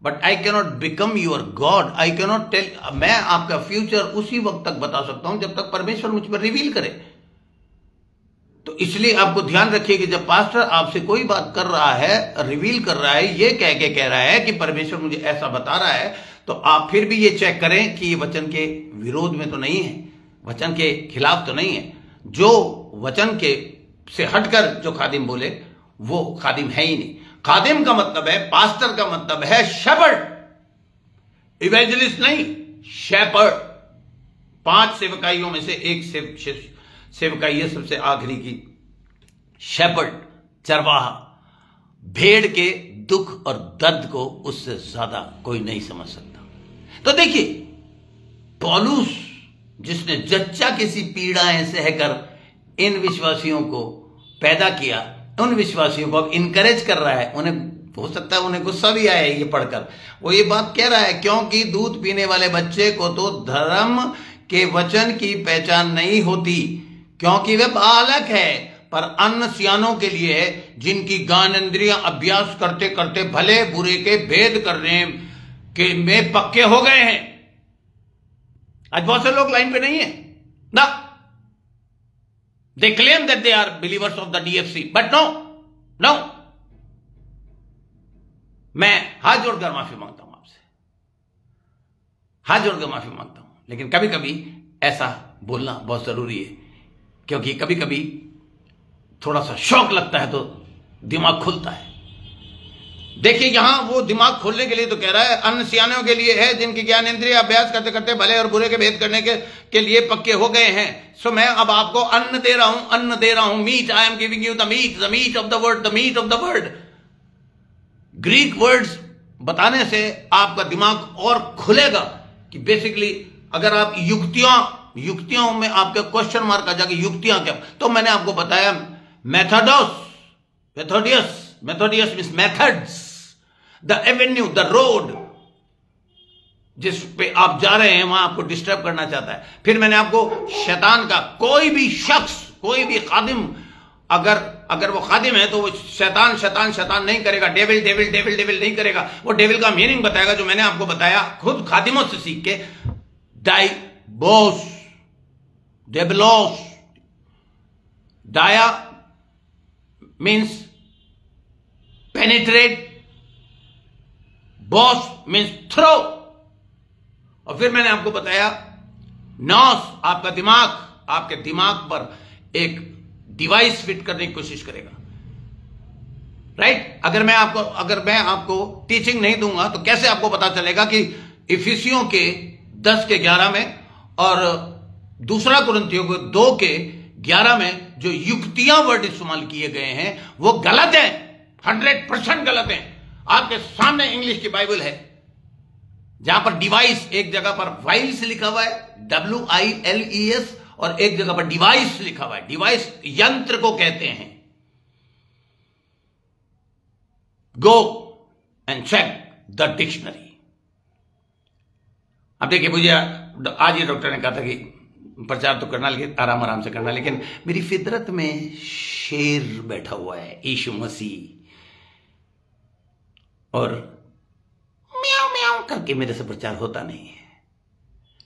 but I can not become your God. I can not tell, मैं आपका फ्यूचर उसी वक्त तक बता सकता हूं जब तक परमेश्वर मुझ पर रिवील करे। तो इसलिए आपको ध्यान रखिए कि जब पास्टर आपसे कोई बात कर रहा है, रिवील कर रहा है, ये कह रहा है कि परमेश्वर मुझे ऐसा बता रहा है, तो आप फिर भी ये चेक करें कि ये वचन के विरोध में तो नहीं है, वचन के खिलाफ तो नहीं है। जो वचन के से हटकर जो खादिम बोले, वो खादिम है ही नहीं। खादिम का मतलब है, पास्टर का मतलब है शेपर्ड, इवेंजलिस्ट नहीं, शेपर्ड। 5 सेवकाइयों में से एक सेवकाई है सबसे आखिरी की, शेपर्ड, चरवाहा। भेड़ के दुख और दर्द को उससे ज्यादा कोई नहीं समझ सकता। तो देखिए, पौलुस जिसने जच्चा किसी पीड़ाएं सहकर इन विश्वासियों को पैदा किया, उन विश्वासियों को अब इनकरेज कर रहा है। उन्हें हो सकता है उन्हें गुस्सा भी आया ये पढ़कर, वो ये बात कह रहा है क्योंकि दूध पीने वाले बच्चे को तो धर्म के वचन की पहचान नहीं होती, क्योंकि वे बालक है, पर अन्न सियानों के लिए है, जिनकी ज्ञानेंद्रियां अभ्यास करते करते भले बुरे के भेद करने के में पक्के हो गए हैं। आज बहुत से लोग लाइन पे नहीं है ना, they claim that they are believers of the DFC, but no. मैं हाथ जोड़कर माफी मांगता हूं आपसे, हाथ जोड़कर माफी मांगता हूं, लेकिन कभी कभी ऐसा बोलना बहुत जरूरी है। क्योंकि कभी कभी थोड़ा सा शौक लगता है तो दिमाग खुलता है। देखिए यहां वो दिमाग खोलने के लिए तो कह रहा है, अन्न सियानों के लिए है जिनकी ज्ञान इंद्रिय अभ्यास करते करते भले और बुरे के भेद करने के लिए पक्के हो गए हैं। सो मैं अब आपको अन्न दे रहा हूं, meat. I am giving you the meat of the word, the meat of the word. Greek words बताने से आपका दिमाग और खुलेगा कि बेसिकली अगर आप युक्तियों में आपके क्वेश्चन मार्क आ जाके युक्तियां क्या, तो मैंने आपको बताया Methodius means methods, the Avenue, the road जिस पे आप जा रहे हैं वहां आपको डिस्टर्ब करना चाहता है। फिर मैंने आपको शैतान का, कोई भी शख्स, कोई भी खादिम, अगर वो खादिम है तो वो शैतान नहीं करेगा, डेविल नहीं करेगा। वो डेविल का मीनिंग बताएगा जो मैंने आपको बताया खुद खादिमों से सीख के, डेबिलोस। डाया मीन्स पेनिट्रेट, बॉस मीन्स थ्रो। और फिर मैंने आपको बताया नॉस, आपका दिमाग, आपके दिमाग पर एक डिवाइस फिट करने की कोशिश करेगा, राइट। अगर मैं आपको टीचिंग नहीं दूंगा तो कैसे आपको पता चलेगा कि इफिसियों के 10:11 में और दूसरा कुरिन्थियों के 2:11 में जो युक्तियां वर्ड इस्तेमाल किए गए हैं वो गलत है, 100% गलत है। आपके सामने इंग्लिश की बाइबल है जहां पर डिवाइस, एक जगह पर वाइल्स लिखा हुआ है, WILES, और एक जगह पर डिवाइस लिखा हुआ है। डिवाइस यंत्र को कहते हैं। Go and check the dictionary. अब देखिए, मुझे आज ही डॉक्टर ने कहा था कि प्रचार तो करना, लेकिन आराम से करना, लेकिन मेरी फितरत में शेर बैठा हुआ है, यीशु मसीह, और म्याऊं म्याऊं करके मेरे से प्रचार होता नहीं है।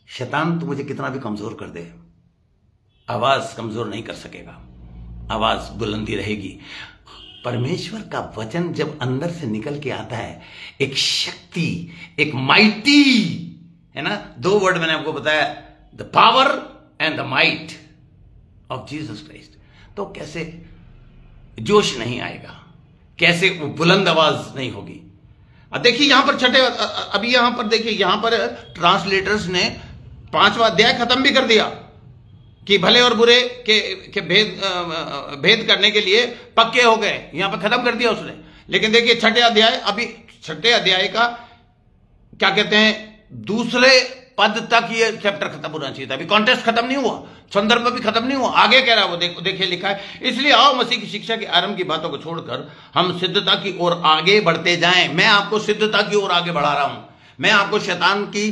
शैतान तो मुझे कितना भी कमजोर कर दे, आवाज कमजोर नहीं कर सकेगा, आवाज बुलंदी रहेगी। परमेश्वर का वचन जब अंदर से निकल के आता है, एक शक्ति, एक माइटी, है ना। 2 वर्ड मैंने आपको बताया, the power and the might of Jesus Christ. तो कैसे जोश नहीं आएगा, कैसे वो बुलंद आवाज नहीं होगी। अब देखिए यहां पर अभी यहां पर देखिए, यहां पर ट्रांसलेटर्स ने 5वां अध्याय खत्म भी कर दिया कि भले और बुरे के भेद करने के लिए पक्के हो गए, यहां पर खत्म कर दिया उसने। लेकिन देखिए 6ठे अध्याय का क्या कहते हैं, दूसरे पद तक ये चैप्टर खत्म होना चाहिए था। अभी कॉन्टेस्ट खत्म नहीं हुआ, संदर्भ भी खत्म नहीं हुआ, आगे कह रहा है वो देखिए लिखा है, इसलिए आओ मसीह की शिक्षा के आरंभ की बातों को छोड़कर हम सिद्धता की ओर आगे बढ़ते जाएं। मैं आपको सिद्धता की ओर आगे बढ़ा रहा हूं, मैं आपको शैतान की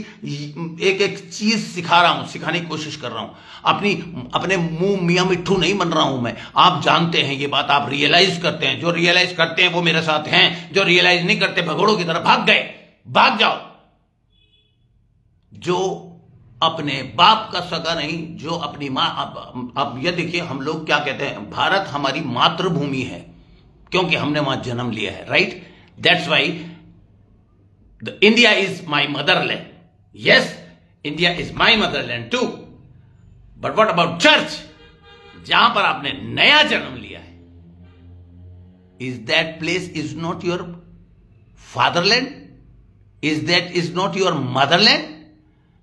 एक एक चीज सिखाने की कोशिश कर रहा हूं। अपने मुंह मियां मिट्ठू नहीं बन रहा हूं मैं। आप जानते हैं ये बात, आप रियलाइज करते हैं। जो रियलाइज करते हैं वो मेरे साथ हैं, जो रियलाइज नहीं करते भगोड़ों की तरह भाग गए। भाग जाओ। जो अपने बाप का सगा नहीं, जो अपनी मां, अब ये देखिए हम लोग क्या कहते हैं, भारत हमारी मातृभूमि है क्योंकि हमने वहां जन्म लिया है, right. That's why India is my motherland. Yes, India is my motherland too. But what about church? जहां पर आपने नया जन्म लिया है, is that place is not your fatherland? is not your motherland?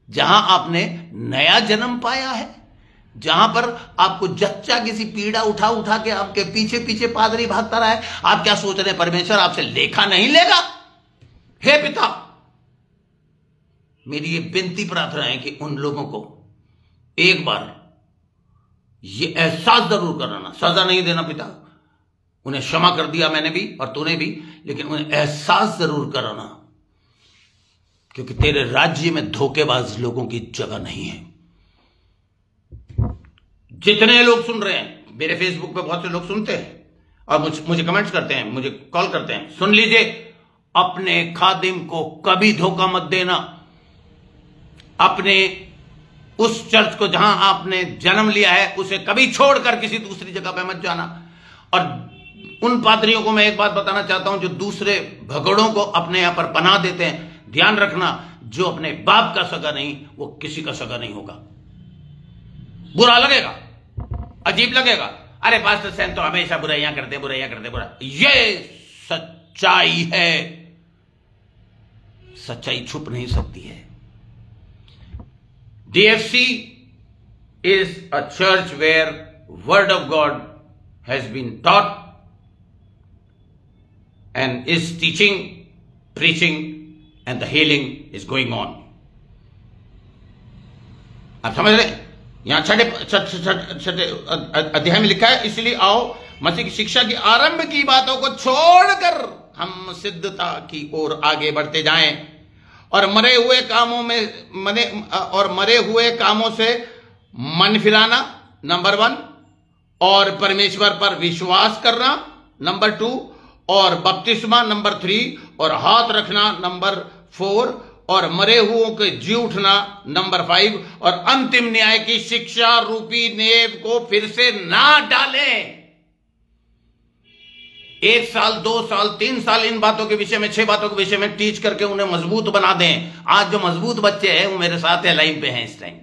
जहां आपने नया जन्म पाया है, जहां पर आपको जच्चा किसी पीड़ा उठा के आपके पीछे पीछे पादरी भागता रहा है, आप क्या सोच रहे हैं परमेश्वर आपसे लेखा नहीं लेगा? हे पिता, मेरी ये विनती प्रार्थना है कि उन लोगों को एक बार ये एहसास जरूर कराना, सजा नहीं देना पिता, उन्हें क्षमा कर दिया मैंने भी और तूने भी, लेकिन उन्हें एहसास जरूर कराना, क्योंकि तेरे राज्य में धोखेबाज लोगों की जगह नहीं है। जितने लोग सुन रहे हैं, मेरे फेसबुक पे बहुत से लोग सुनते हैं और मुझे कमेंट्स करते हैं, मुझे कॉल करते हैं, सुन लीजिए, अपने खादिम को कभी धोखा मत देना। अपने उस चर्च को जहां आपने जन्म लिया है उसे कभी छोड़कर किसी दूसरी जगह पे मत जाना। और उन पादरियों को मैं एक बात बताना चाहता हूं जो दूसरे भगोड़ों को अपने यहां पर बना देते हैं, ध्यान रखना, जो अपने बाप का सगा नहीं वो किसी का सगा नहीं होगा। बुरा लगेगा, अजीब लगेगा, अरे पास्टर सैन तो हमेशा बुराइयां करते बुरा। ये सच्चाई है, सच्चाई छुप नहीं सकती है। DFC is a church where word of God has been taught and is teaching, preaching, and the healing is going on. आप समझ रहे हैं? यहां छठे अध्याय में लिखा है, इसलिए आओ मसीह की शिक्षा की आरंभ की बातों को छोड़कर हम सिद्धता की ओर आगे बढ़ते जाएं और मरे हुए कामों से मन फिराना, नंबर 1, और परमेश्वर पर विश्वास करना, नंबर 2, और बपतिस्मा, नंबर 3, और हाथ रखना, नंबर 4, और मरे हुओं के जी उठना, नंबर 5, और अंतिम न्याय की शिक्षा रूपी नेव को फिर से ना डालें। 1 साल, 2 साल, 3 साल इन बातों के विषय में, 6 बातों के विषय में टीच करके उन्हें मजबूत बना दें। आज जो मजबूत बच्चे हैं वो मेरे साथ है, लाइन पे हैं इस टाइम।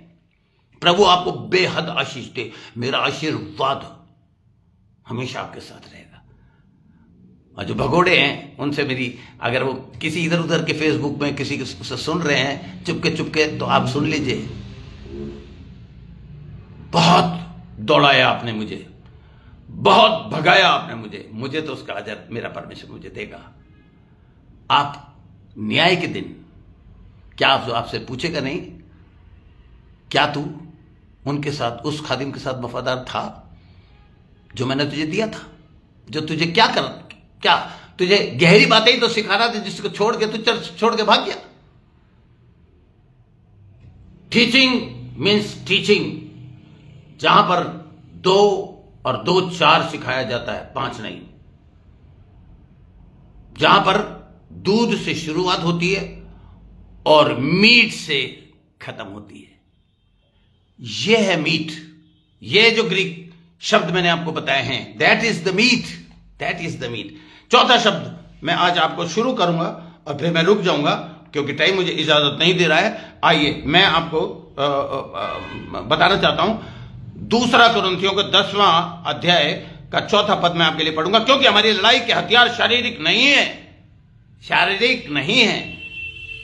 प्रभु आपको बेहद आशीष दे। मेरा आशीर्वाद हमेशा आपके साथ रहेगा। और जो भगोड़े हैं उनसे मेरी, अगर वो किसी इधर उधर के फेसबुक में किसी से सुन रहे हैं चुपके, तो आप सुन लीजिए। बहुत दौड़ाया आपने मुझे, बहुत भगाया आपने मुझे तो उसका अजर मेरा परमेश्वर मुझे देगा। आप न्याय के दिन क्या आपसे पूछेगा नहीं, क्या तू उनके साथ, उस खादिम के साथ वफादार था जो मैंने तुझे दिया था, जो तुझे क्या तुझे गहरी बातें ही तो सिखा रहा था, जिसको छोड़ के तू चर्च छोड़ के भाग गया। टीचिंग मीन्स टीचिंग, जहां पर 2 और 2 4 सिखाया जाता है, 5 नहीं। जहां पर दूध से शुरुआत होती है और मीट से खत्म होती है। यह है मीट। यह जो ग्रीक शब्द मैंने आपको बताए हैं, दैट इज द मीट। चौथा शब्द मैं आज आपको शुरू करूंगा और फिर मैं रुक जाऊंगा क्योंकि टाइम मुझे इजाजत नहीं दे रहा है। आइए मैं आपको बताना चाहता हूं। 2 कुरिन्थियों के 10वां अध्याय का 4था पद मैं आपके लिए पढ़ूंगा, क्योंकि हमारी लड़ाई के हथियार शारीरिक नहीं है,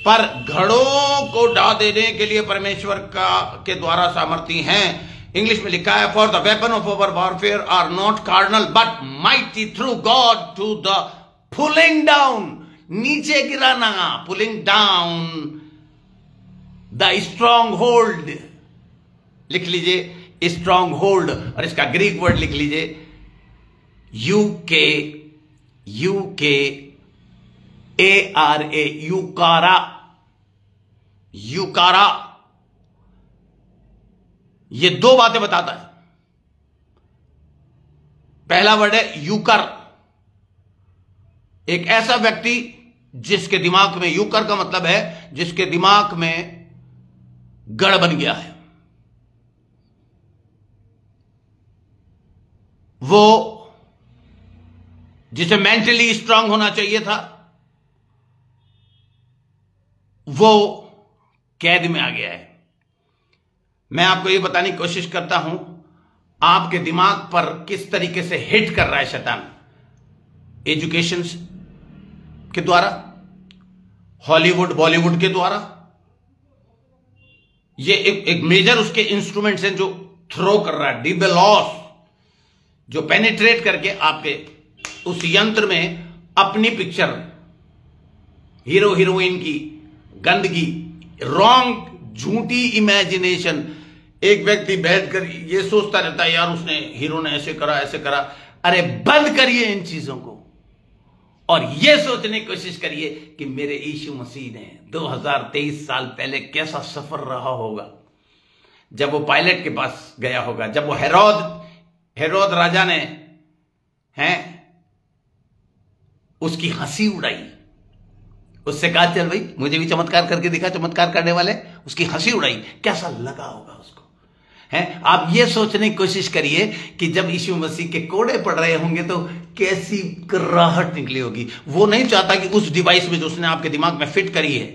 पर घड़ों को ढा देने के लिए परमेश्वर के द्वारा सामर्थी हैं। इंग्लिश में लिखा है, for the weapon of our warfare are not carnal but mighty through God to the pulling down, नीचे गिराना, pulling down the stronghold. लिख लीजिए स्ट्रॉन्ग होल्ड, और इसका ग्रीक वर्ड लिख लीजिए यूकारा। ये 2 बातें बताता है। पहला वर्ड है यूकर, एक ऐसा व्यक्ति जिसके दिमाग में, यूकर का मतलब है जिसके दिमाग में गड़ बन गया है, वो जिसे मेंटली स्ट्रांग होना चाहिए था, वो कैद में आ गया है। मैं आपको ये बताने की कोशिश करता हूं आपके दिमाग पर किस तरीके से हिट कर रहा है शैतान। एजुकेशन के द्वारा, हॉलीवुड बॉलीवुड के द्वारा, ये एक मेजर उसके इंस्ट्रूमेंट्स हैं जो थ्रो कर रहा है। डिबेलॉस जो पेनिट्रेट करके आपके उस यंत्र में अपनी पिक्चर, हीरो हीरोइन की गंदगी, रॉन्ग झूठी इमेजिनेशन। एक व्यक्ति बैठकर ये सोचता रहता है, यार उसने, हीरो ने ऐसे करा। अरे बंद करिए इन चीजों को और ये सोचने की कोशिश करिए कि मेरे यीशु मसीह ने 2023 साल पहले कैसा सफर रहा होगा जब वो पायलट के पास गया होगा, जब वो हेरोद राजा ने उसकी हंसी उड़ाई, उससे कहा चल भाई मुझे भी चमत्कार करके दिखा, चमत्कार करने वाले, उसकी हंसी उड़ाई, कैसा लगा होगा उसको। आप ये सोचने की कोशिश करिए कि जब यीशु मसीह के कोड़े पड़ रहे होंगे तो कैसी कराहट निकली होगी। वो नहीं चाहता कि उस डिवाइस में जो उसने आपके दिमाग में फिट करी है,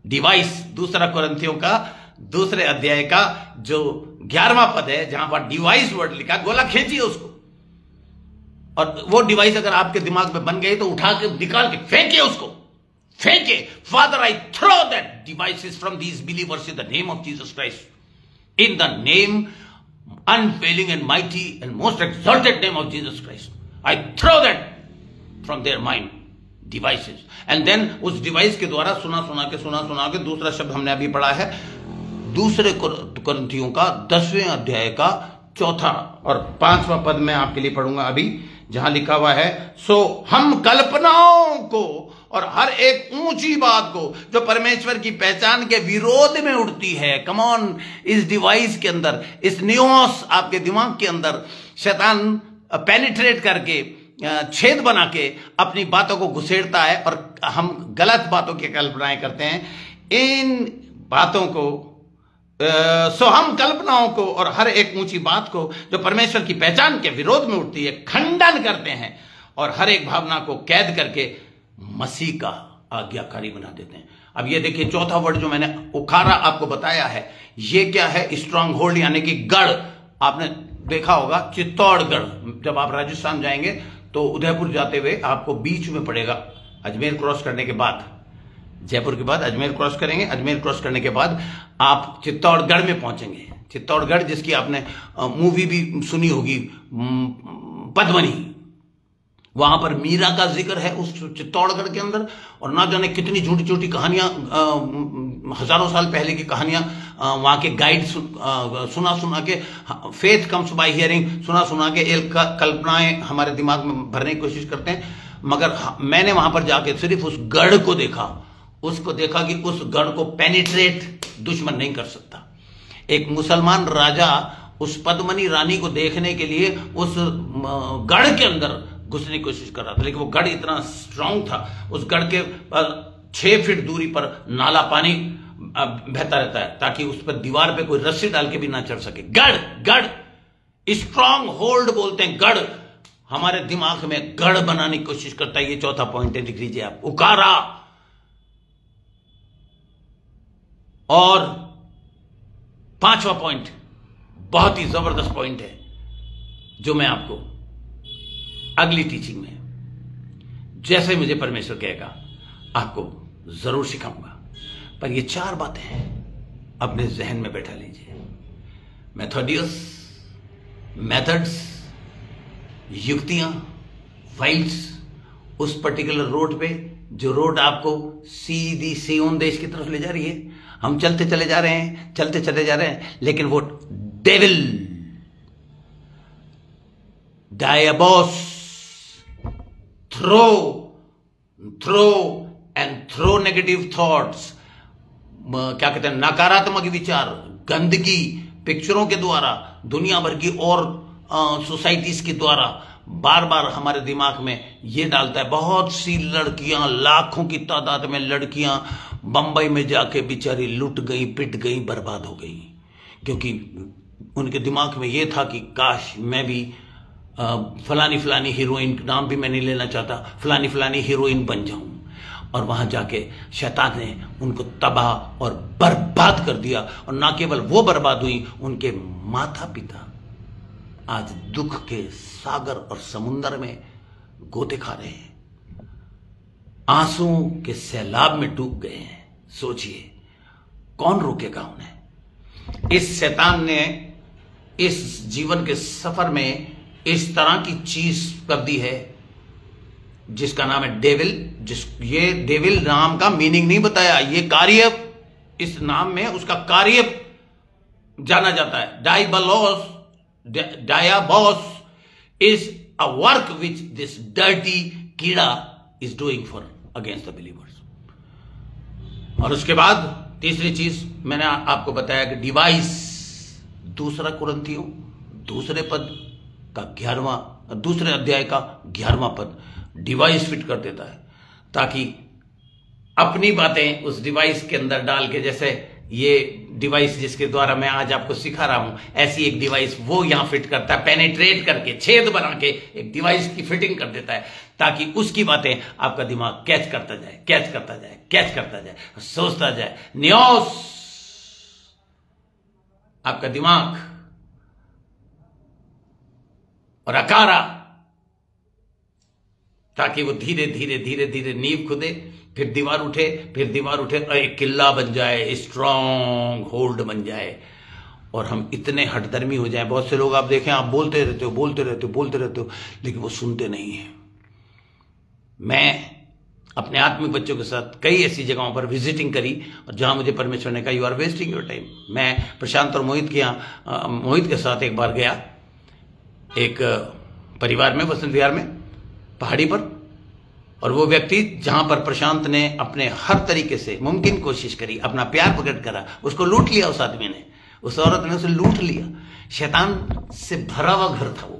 डिवाइस 2 कुरिन्थियों का 2 अध्याय का जो 11वां पद है जहां पर डिवाइस वर्ड लिखा, गोला खींचिए उसको, और वो डिवाइस अगर आपके दिमाग में बन गई तो उठा के निकाल के फेंकिए उसको, फेंके। Father, I throw that devices from these believers in the name of Jesus Christ, in the name unfailing and mighty and most exalted name of Jesus Christ. I throw that from their mind devices. And then उस device के द्वारा सुना के दूसरा शब्द हमने अभी पढ़ा है दूसरे कुरिन्थियों का 10वें अध्याय का 4था और 5वां पद मैं आपके लिए पढ़ूंगा अभी, जहां लिखा हुआ है, सो हम कल्पनाओं को और हर एक ऊंची बात को जो परमेश्वर की पहचान के विरोध में उठती है, कम ऑन, इस डिवाइस के अंदर, इस न्यूस आपके दिमाग के अंदर शैतान पेनिट्रेट करके, छेद बना के अपनी बातों को घुसेड़ता है और हम गलत बातों की कल्पनाएं करते हैं। इन बातों को सो हम कल्पनाओं को और हर एक ऊंची बात को जो परमेश्वर की पहचान के विरोध में उठती है खंडन करते हैं और हर एक भावना को कैद करके मसीह का आज्ञाकारी बना देते हैं। अब ये देखिए चौथा वर्ड जो मैंने उखाड़ा आपको बताया है, ये क्या है? स्ट्रांग होल्ड, यानी कि गढ़। आपने देखा होगा चित्तौड़गढ़, जब आप राजस्थान जाएंगे तो उदयपुर जाते हुए आपको बीच में पड़ेगा, अजमेर क्रॉस करने के बाद, जयपुर के बाद अजमेर क्रॉस करेंगे, अजमेर क्रॉस करने के बाद आप चित्तौड़गढ़ में पहुंचेंगे। चित्तौड़गढ़ जिसकी आपने मूवी भी सुनी होगी, पद्मनी, वहां पर मीरा का जिक्र है उस चित्तौड़गढ़ के अंदर, और ना जाने कितनी छोटी छोटी कहानियां, हजारों साल पहले की कहानियां वहां के गाइड सुना के, फेथ कम्स बाय हियरिंग, सुना के एक कल्पनाएं हमारे दिमाग में भरने की कोशिश करते हैं। मगर मैंने वहां पर जाके सिर्फ उस गढ़ को देखा, उसको देखा कि उस गढ़ को पेनिट्रेट दुश्मन नहीं कर सकता। एक मुसलमान राजा उस पद्मनी रानी को देखने के लिए उस गढ़ के अंदर घुसने की कोशिश कर रहा था, लेकिन वो गढ़ इतना स्ट्रांग था, उस गढ़ के 6 फीट दूरी पर नाला पानी बहता रहता है ताकि उस पर दीवार पे कोई रस्सी डाल के भी ना चढ़ सके। गढ़ स्ट्रांग होल्ड बोलते हैं। गढ़ हमारे दिमाग में गढ़ बनाने की कोशिश करता है। ये चौथा पॉइंट है, लिख लीजिए आप, उकारा। और 5वां पॉइंट बहुत ही जबरदस्त पॉइंट है जो मैं आपको अगली टीचिंग में जैसे मुझे परमेश्वर कहेगा आपको जरूर सिखाऊंगा। पर ये 4 बातें हैं, अपने जहन में बैठा लीजिए। मेथोडियस, मेथड्स, युक्तियां, फाइल्स, उस पर्टिकुलर रोड पे जो रोड आपको सीधी सियोन देश की तरफ ले जा रही है। हम चलते चले जा रहे हैं, लेकिन वो डेविल, डायबॉस, थ्रो नेगेटिव थॉट्स, क्या कहते हैं, नकारात्मक विचार, गंदगी, पिक्चरों के द्वारा, दुनिया भर की और सोसाइटीज के द्वारा बार बार हमारे दिमाग में ये डालता है। बहुत सी लड़कियां, लाखों की तादाद में लड़कियां बंबई में जाके बेचारी लुट गई, पिट गई, बर्बाद हो गई, क्योंकि उनके दिमाग में ये था कि काश मैं भी फलानी हीरोइन, नाम भी मैं नहीं लेना चाहता, फलानी हीरोइन बन जाऊं। और वहां जाके शैतान ने उनको तबाह और बर्बाद कर दिया। और ना केवल वो बर्बाद हुई, उनके माता पिता आज दुख के सागर और समुद्र में गोते खा रहे हैं, आंसुओं के सैलाब में डूब गए हैं। सोचिए कौन रोकेगा उन्हें? इस शैतान ने इस जीवन के सफर में इस तरह की चीज कर दी है जिसका नाम है डेविल। ये डेविल नाम का मीनिंग नहीं बताया, ये कार्य, इस नाम में उसका कार्य जाना जाता है। डायबॉस is a work which this dirty कीड़ा is doing for against the believers. और उसके बाद तीसरी चीज मैंने आपको बताया कि डिवाइस, दूसरा कुरिन्थियों दूसरे पद का 11वां, दूसरे अध्याय का 11वां पद डिवाइस फिट कर देता है, ताकि अपनी बातें उस डिवाइस के अंदर डाल के, जैसे ये डिवाइस जिसके द्वारा मैं आज आपको सिखा रहा हूं, ऐसी एक डिवाइस वो यहां फिट करता है, पेनिट्रेट करके, छेद बना के एक डिवाइस की फिटिंग कर देता है, ताकि उसकी बातें आपका दिमाग कैच करता जाए, सोचता जाए। न्यूस, आपका दिमाग और अकारा, ताकि वो धीरे धीरे धीरे धीरे नींव खुदे, फिर दीवार उठे, फिर दीवार उठे और एक किला बन जाए, स्ट्रांग होल्ड बन जाए और हम इतने हठधर्मी हो जाए। बहुत से लोग आप देखें, आप बोलते रहते हो, लेकिन वो सुनते नहीं है। मैं अपने आत्मिक बच्चों के साथ कई ऐसी जगहों पर विजिटिंग करी और जहां मुझे परमेश्वर ने कहा you are wasting your time. मैं प्रशांत और मोहित के साथ एक बार गया एक परिवार में, वसंत विहार में, पहाड़ी पर, और वो व्यक्ति जहां पर प्रशांत ने अपने हर तरीके से मुमकिन कोशिश करी, अपना प्यार प्रकट करा, उसको लूट लिया। उस आदमी ने, उस औरत ने उसे लूट लिया। शैतान से भरा हुआ घर था वो।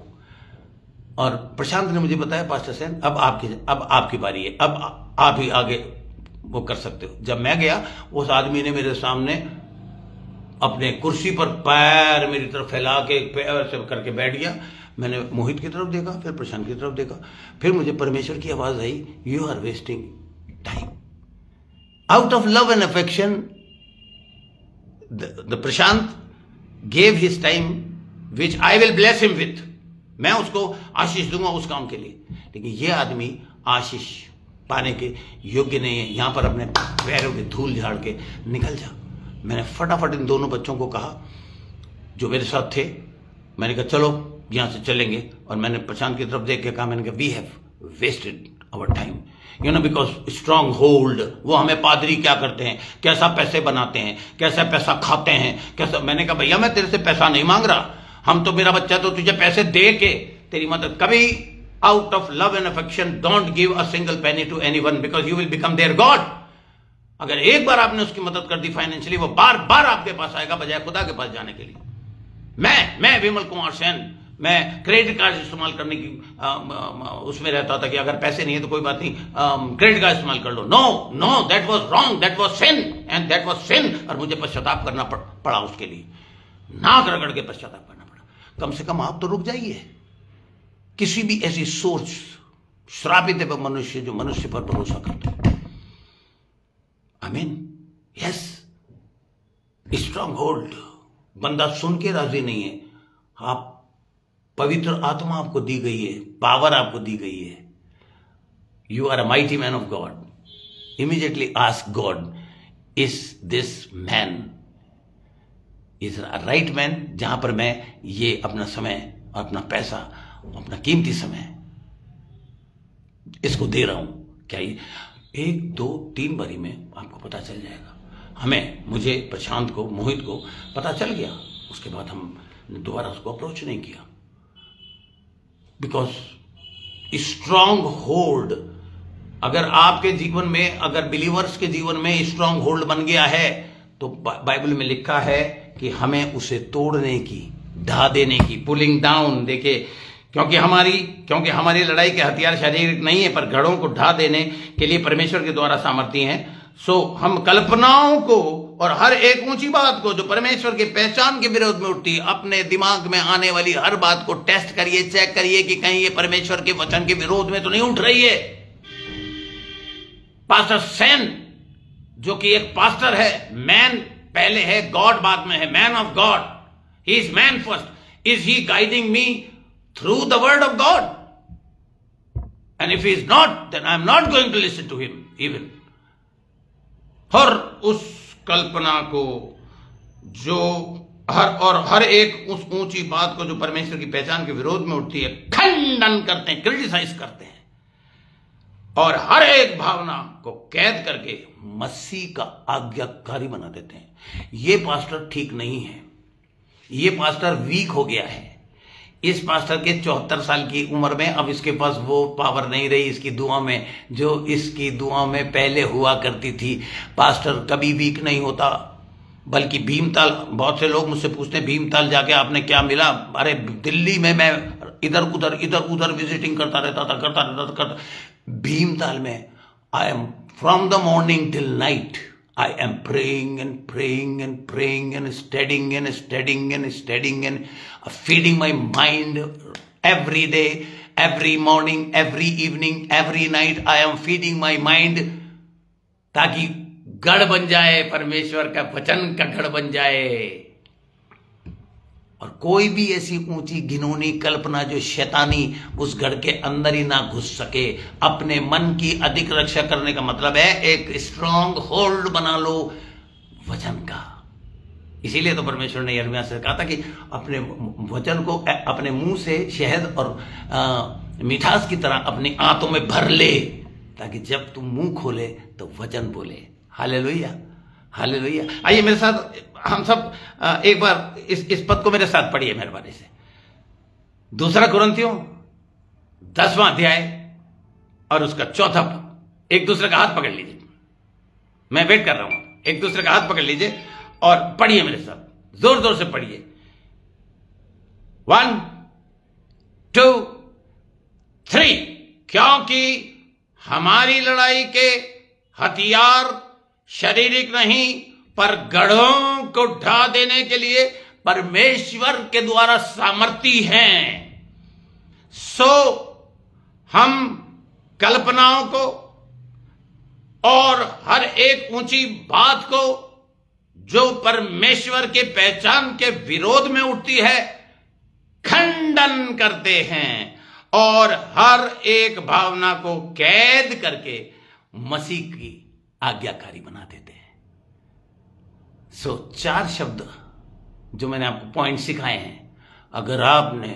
और प्रशांत ने मुझे बताया, पास्टर सेन अब आपकी बारी है, अब आप ही आगे वो कर सकते हो। जब मैं गया, उस आदमी ने मेरे सामने अपने कुर्सी पर पैर मेरी तरफ फैला के पैर से करके बैठ गया। मैंने मोहित की तरफ देखा, फिर प्रशांत की तरफ देखा, फिर मुझे परमेश्वर की आवाज आई, you are wasting time. Out of love and affection the Prashant gave his time which I will bless him with. मैं उसको आशीष दूंगा उस काम के लिए, लेकिन यह आदमी आशीष पाने के योग्य नहीं है। यहां पर अपने पैरों की धूल झाड़ के निकल जा। मैंने फटाफट इन दोनों बच्चों को कहा जो मेरे साथ थे, मैंने कहा चलो यहां से चलेंगे। और मैंने प्रशांत की तरफ देख के कहा, मैंने कहा we have wasted our time, you know, because stronghold. वो हमें पादरी क्या करते हैं, कैसा पैसे बनाते हैं, कैसा पैसा खाते हैं, कैसा। मैंने कहा भैया मैं तेरे से पैसा नहीं मांग रहा, हम तो, मेरा बच्चा तो तुझे पैसे दे के तेरी मदद। कभी out of love and affection don't give a single penny to anyone, because you will become their God. अगर एक बार आपने उसकी मदद कर दी फाइनेंशियली, वो बार बार आपके पास आएगा बजाय खुदा के पास जाने के लिए। मैं विमल कुमार सेन, मैं क्रेडिट कार्ड इस्तेमाल करने की उसमें रहता था कि अगर पैसे नहीं है तो कोई बात नहीं, क्रेडिट कार्ड इस्तेमाल कर लो। No, that was wrong, that was sin and that was sin. और मुझे पश्चाताप करना पड़ा उसके लिए, नाक रगड़ के पश्चाताप करना पड़ा। कम से कम आप तो रुक जाइए। किसी भी ऐसी सोच, श्रापित है मनुष्य जो मनुष्य पर भरोसा करते हैं। आमीन, यस, स्ट्रांग होल्ड। बंदा सुन के राजी नहीं है। आप, पवित्र आत्मा आपको दी गई है, पावर आपको दी गई है। You are a mighty man of God. Immediately ask God, is this man is a right man, जहां पर मैं ये अपना समय, अपना पैसा, अपना कीमती समय इसको दे रहा हूं। क्या ये 1, 2, 3 बारी में आपको पता चल जाएगा। मुझे प्रशांत को, मोहित को पता चल गया। उसके बाद हम दोबारा उसको अप्रोच नहीं किया, बिकॉज स्ट्रांग होल्ड, अगर आपके जीवन में, अगर बिलीवर्स के जीवन में स्ट्रांग होल्ड बन गया है, तो बाइबल में लिखा है कि हमें उसे तोड़ने की, ढा देने की, पुलिंग डाउन। देखिए, क्योंकि हमारी लड़ाई के हथियार शारीरिक नहीं है, पर घड़ों को ढा देने के लिए परमेश्वर के द्वारा सामर्थ्य हैं। सो हम कल्पनाओं को और हर एक ऊंची बात को जो परमेश्वर की पहचान के विरोध में उठती है, अपने दिमाग में आने वाली हर बात को टेस्ट करिए, चेक करिए कि कहीं ये परमेश्वर के वचन के विरोध में तो नहीं उठ रही है। पास्टर सेन, जो कि एक पास्टर है, मैन पहले है, गॉड बाद में है, man of God, he is man first. Is he guiding me through the word of God? And if he is not, then I am not going to listen to him even. हर उस कल्पना को जो हर एक उस ऊंची बात को जो परमेश्वर की पहचान के विरोध में उठती है, खंडन करते हैं, क्रिटिसाइज करते हैं, और हर एक भावना को कैद करके मसीह का आज्ञाकारी बना देते हैं। ये पास्टर ठीक नहीं है, ये पास्टर वीक हो गया है। इस पास्टर के 74 साल की उम्र में अब इसके पास वो पावर नहीं रही इसकी दुआ में, जो इसकी दुआ में पहले हुआ करती थी। पास्टर कभी वीक नहीं होता, बल्कि भीमताल, बहुत से लोग मुझसे पूछते हैं भीमताल जाके आपने क्या मिला? अरे दिल्ली में मैं इधर उधर विजिटिंग करता रहता। भीमताल में I am from the morning till night, I am praying and praying and praying and studying and feeding my mind every day, every morning, every evening, every night. I am feeding my mind ताकि गढ़ बन जाए, परमेश्वर का वचन का गढ़ बन जाए। और कोई भी ऐसी ऊंची घिनौनी कल्पना जो शैतानी उस घर के अंदर ही ना घुस सके। अपने मन की अधिक रक्षा करने का मतलब है एक स्ट्रांग होल्ड बना लो वचन का। इसीलिए तो परमेश्वर ने यिर्मयाह से कहा था कि अपने वचन को अपने मुंह से शहद और मिठास की तरह अपनी आंतों में भर ले, ताकि जब तुम मुंह खोले तो वचन बोले। Hallelujah, hallelujah. आइए मेरे साथ हम सब एक बार इस पद को मेरे साथ पढ़िए मेहरबानी से। 2 कुरिन्थियों 10वां अध्याय और उसका 4था पद। एक दूसरे का हाथ पकड़ लीजिए, मैं वेट कर रहा हूं। एक दूसरे का हाथ पकड़ लीजिए और पढ़िए मेरे साथ, जोर जोर से पढ़िए। 1 2 3। क्योंकि हमारी लड़ाई के हथियार शारीरिक नहीं पर गढ़ों को ढा देने के लिए परमेश्वर के द्वारा सामर्थी हैं। सो हम कल्पनाओं को और हर एक ऊंची बात को जो परमेश्वर के पहचान के विरोध में उठती है खंडन करते हैं और हर एक भावना को कैद करके मसीह की आज्ञाकारी बना देते हैं। सो 4 शब्द जो मैंने आपको पॉइंट सिखाए हैं, अगर आपने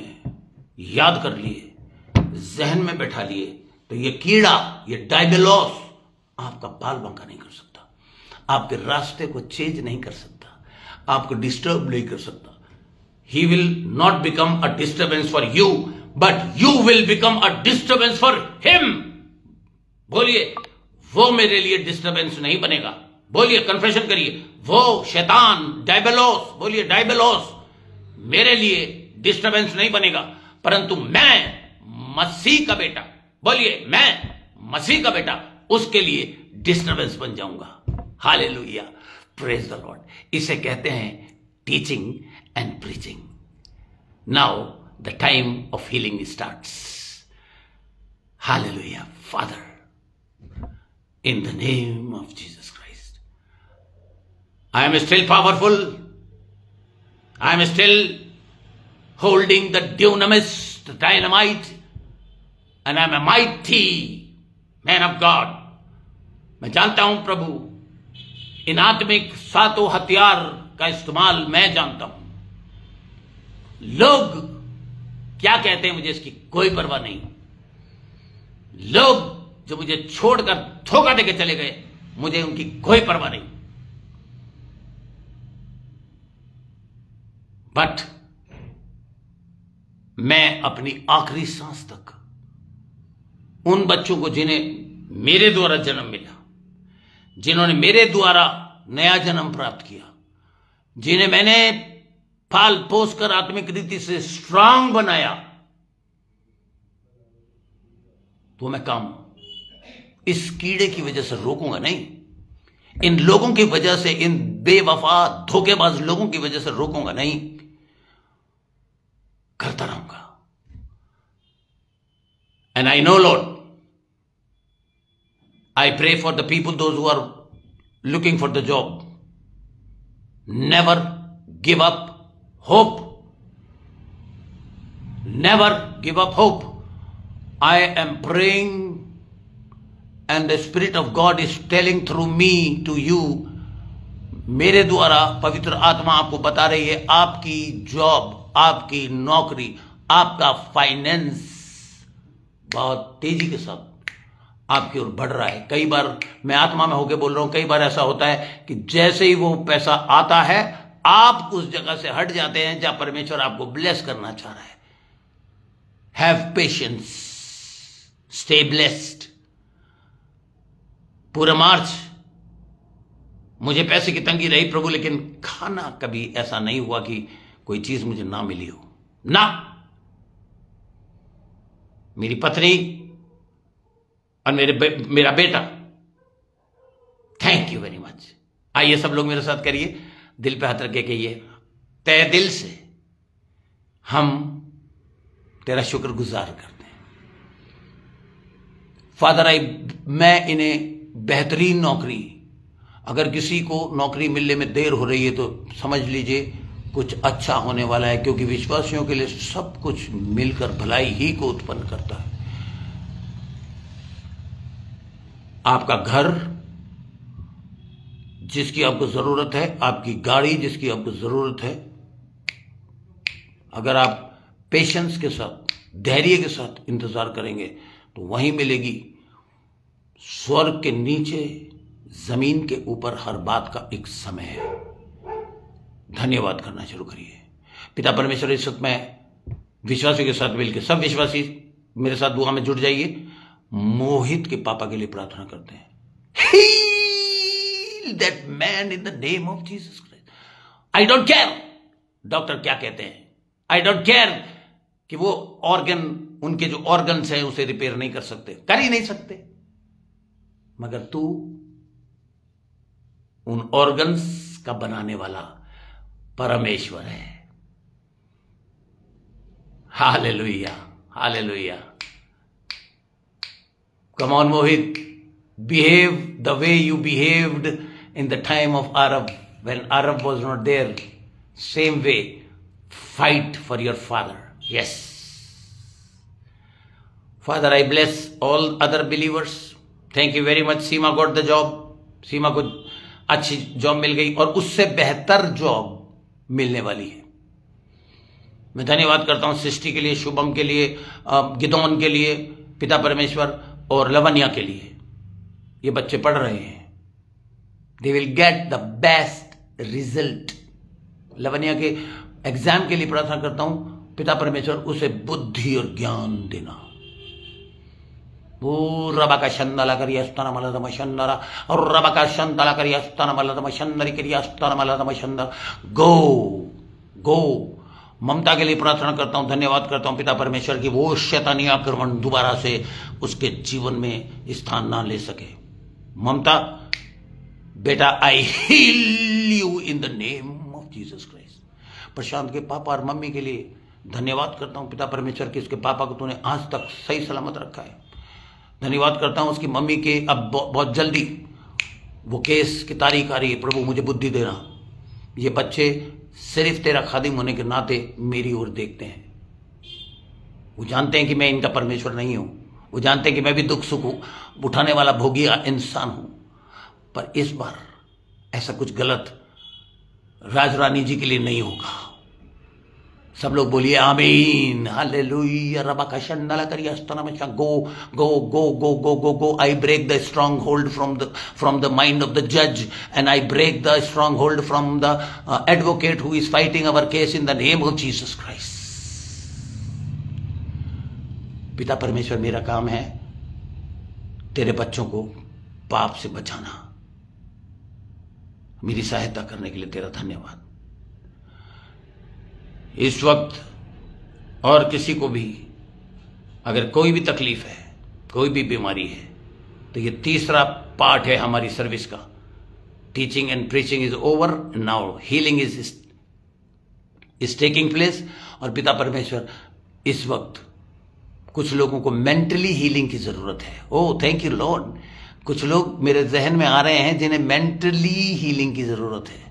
याद कर लिए, जहन में बैठा लिए, तो ये कीड़ा, ये डायबलोस आपका बाल बांका नहीं कर सकता, आपके रास्ते को चेंज नहीं कर सकता, आपको डिस्टर्ब नहीं कर सकता। He will not become a disturbance for you, but you will become a disturbance for him। बोलिए, वो मेरे लिए डिस्टर्बेंस नहीं बनेगा। बोलिए, कन्फेशन करिए, वो शैतान डायबलोस, बोलिए डायबलोस मेरे लिए डिस्टर्बेंस नहीं बनेगा, परंतु मैं मसीह का बेटा, बोलिए मैं मसीह का बेटा, उसके लिए डिस्टर्बेंस बन जाऊंगा। Hallelujah, praise the Lord. इसे कहते हैं teaching and preaching. Now the time of healing starts. Hallelujah. Father, in the name of Jesus Christ, I am still powerful. I am still holding the dunamis, the dynamite, and I am a mighty man of God। मैं जानता हूं प्रभु, इन आत्मिक 7 हथियार का इस्तेमाल मैं जानता हूं। लोग क्या कहते हैं मुझे इसकी कोई परवाह नहीं। लोग जो मुझे छोड़कर धोखा देके चले गए, मुझे उनकी कोई परवाह नहीं। बट मैं अपनी आखिरी सांस तक उन बच्चों को जिन्हें मेरे द्वारा जन्म मिला, जिन्होंने मेरे द्वारा नया जन्म प्राप्त किया, जिन्हें मैंने पाल पोस कर आत्मिक रीति से स्ट्रांग बनाया, तो मैं काम इस कीड़े की वजह से रोकूंगा नहीं। इन लोगों की वजह से, इन बेवफा धोखेबाज लोगों की वजह से रोकूंगा नहीं, करता रहूंगा। And I know Lord, I pray for the people those who are looking for the job. Never give up hope, never give up hope. I am praying and the Spirit of God is telling through me to you। मेरे द्वारा पवित्र आत्मा आपको बता रही है, आपकी job, आपकी नौकरी, आपका फाइनेंस बहुत तेजी के साथ आपकी ओर बढ़ रहा है। कई बार मैं आत्मा में होकर बोल रहा हूं, कई बार ऐसा होता है कि जैसे ही वो पैसा आता है, आप उस जगह से हट जाते हैं जहां परमेश्वर आपको ब्लेस करना चाह रहा है। Have patience, stay blessed. पूरा मार्च मुझे पैसे की तंगी रही प्रभु, लेकिन खाना कभी ऐसा नहीं हुआ कि कोई चीज मुझे ना मिली हो। ना, मेरी पत्नी और मेरा बेटा, थैंक यू वेरी मच। आइए सब लोग मेरे साथ करिए, दिल पे हाथ रख के कहिए, तहे दिल से हम तेरा शुक्रगुजार करते हैं। फादर, मैं इन्हें बेहतरीन नौकरी, अगर किसी को नौकरी मिलने में देर हो रही है तो समझ लीजिए कुछ अच्छा होने वाला है, क्योंकि विश्वासियों के लिए सब कुछ मिलकर भलाई ही को उत्पन्न करता है। आपका घर जिसकी आपको जरूरत है, आपकी गाड़ी जिसकी आपको जरूरत है, अगर आप पेशेंस के साथ, धैर्य के साथ इंतजार करेंगे तो वहीं मिलेगी। स्वर्ग के नीचे, जमीन के ऊपर हर बात का एक समय है। धन्यवाद करना शुरू करिए। पिता परमेश्वर, इस वक्त मैं विश्वासियों के साथ मिलकर, सब विश्वासी मेरे साथ दुआ में जुट जाइए। मोहित के पापा के लिए प्रार्थना करते हैं। Heal that man in the name of Jesus Christ. I don't care doctor क्या कहते हैं, I don't care कि वो ऑर्गन, उनके जो ऑर्गन्स हैं उसे रिपेयर नहीं कर सकते, कर ही नहीं सकते, मगर तू उन ऑर्गन्स का बनाने वाला परमेश्वर है। Hallelujah, hallelujah. Come on, Mohit, behave the way you behaved in the time of Arab, when Arab was not there. Same way, fight for your father. Yes. Father, I bless all other believers. Thank you very much. Seema got the job. सीमा को अच्छी job मिल गई और उससे बेहतर job मिलने वाली है। मैं धन्यवाद करता हूं सृष्टि के लिए, शुभम के लिए, गिदोन के लिए, पिता परमेश्वर, और लवन्या के लिए। ये बच्चे पढ़ रहे हैं, they will get the best result. Lavanya के एग्जाम के लिए प्रार्थना करता हूं, पिता परमेश्वर उसे बुद्धि और ज्ञान देना। वो रबा का शंदला करिया स्तन मलदम शंदरा, और रबा का शंदला करिया स्तन मलदम शंदरी करिया स्तन मलदम शंदर। गो गो। ममता के लिए प्रार्थना करता हूं, धन्यवाद करता हूं पिता परमेश्वर की वो शैतानी आक्रमण दोबारा से उसके जीवन में स्थान ना ले सके। ममता बेटा, I heal you in the name of Jesus Christ. Prashant के पापा और मम्मी के लिए धन्यवाद करता हूं पिता परमेश्वर की, उसके पापा को तूने आज तक सही सलामत रखा है। धन्यवाद करता हूं उसकी मम्मी के, अब बहुत जल्दी वो केस की तारीख आ रही है, प्रभु मुझे बुद्धि देना। ये बच्चे सिर्फ तेरा खादिम होने के नाते मेरी ओर देखते हैं। वो जानते हैं कि मैं इनका परमेश्वर नहीं हूं, वो जानते हैं कि मैं भी दुख सुख उठाने वाला भोगिया इंसान हूं, पर इस बार ऐसा कुछ गलत राज रानी जी के लिए नहीं होगा। सब लोग बोलिए आमीन, हालेलुया। रबा का शंदला करिया स्तन में go go go go go go go. I break the stronghold from the mind of the judge, and I break the stronghold from the advocate who is fighting our case in the name of Jesus Christ. पिता परमेश्वर, मेरा काम है तेरे बच्चों को पाप से बचाना। मेरी सहायता करने के लिए तेरा धन्यवाद। इस वक्त और किसी को भी अगर कोई भी तकलीफ है, कोई भी बीमारी है, तो ये तीसरा पार्ट है हमारी सर्विस का। Teaching and preaching is over, now healing is taking place. और पिता परमेश्वर, इस वक्त कुछ लोगों को मेंटली हीलिंग की जरूरत है। Oh thank you Lord. कुछ लोग मेरे जहन में आ रहे हैं जिन्हें मेंटली हीलिंग की जरूरत है।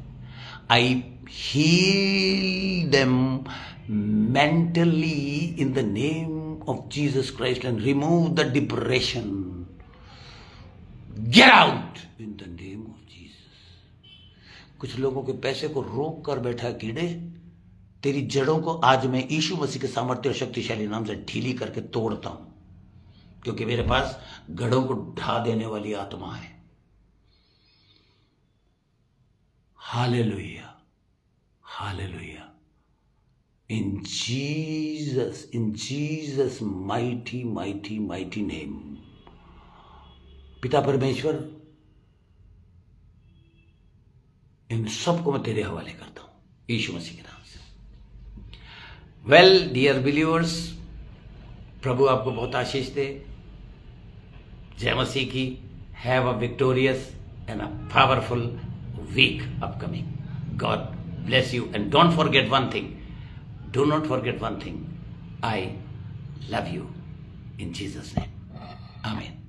आई heal them mentally in the name of Jesus Christ and remove the depression. Get out in the name of Jesus. कुछ लोगों के पैसे को रोक कर बैठा कीड़े, तेरी जड़ों को आज मैं यीशु मसीह के सामर्थ्य और शक्तिशाली नाम से ढीली करके तोड़ता हूं, क्योंकि मेरे पास गढ़ों को ढा देने वाली आत्मा है। Hallelujah, Hallelujah. In Jesus mighty, mighty, mighty name. पिता परमेश्वर, इन सबको मैं तेरे हवाले करता हूं यीशु मसीह के नाम से। वेल डियर बिलीवर्स, प्रभु आपको बहुत आशीष दे। जय मसीह की। Have a victorious and a powerful week upcoming. God bless you, and don't forget one thing. Do not forget one thing. I love you in Jesus' name. Amen.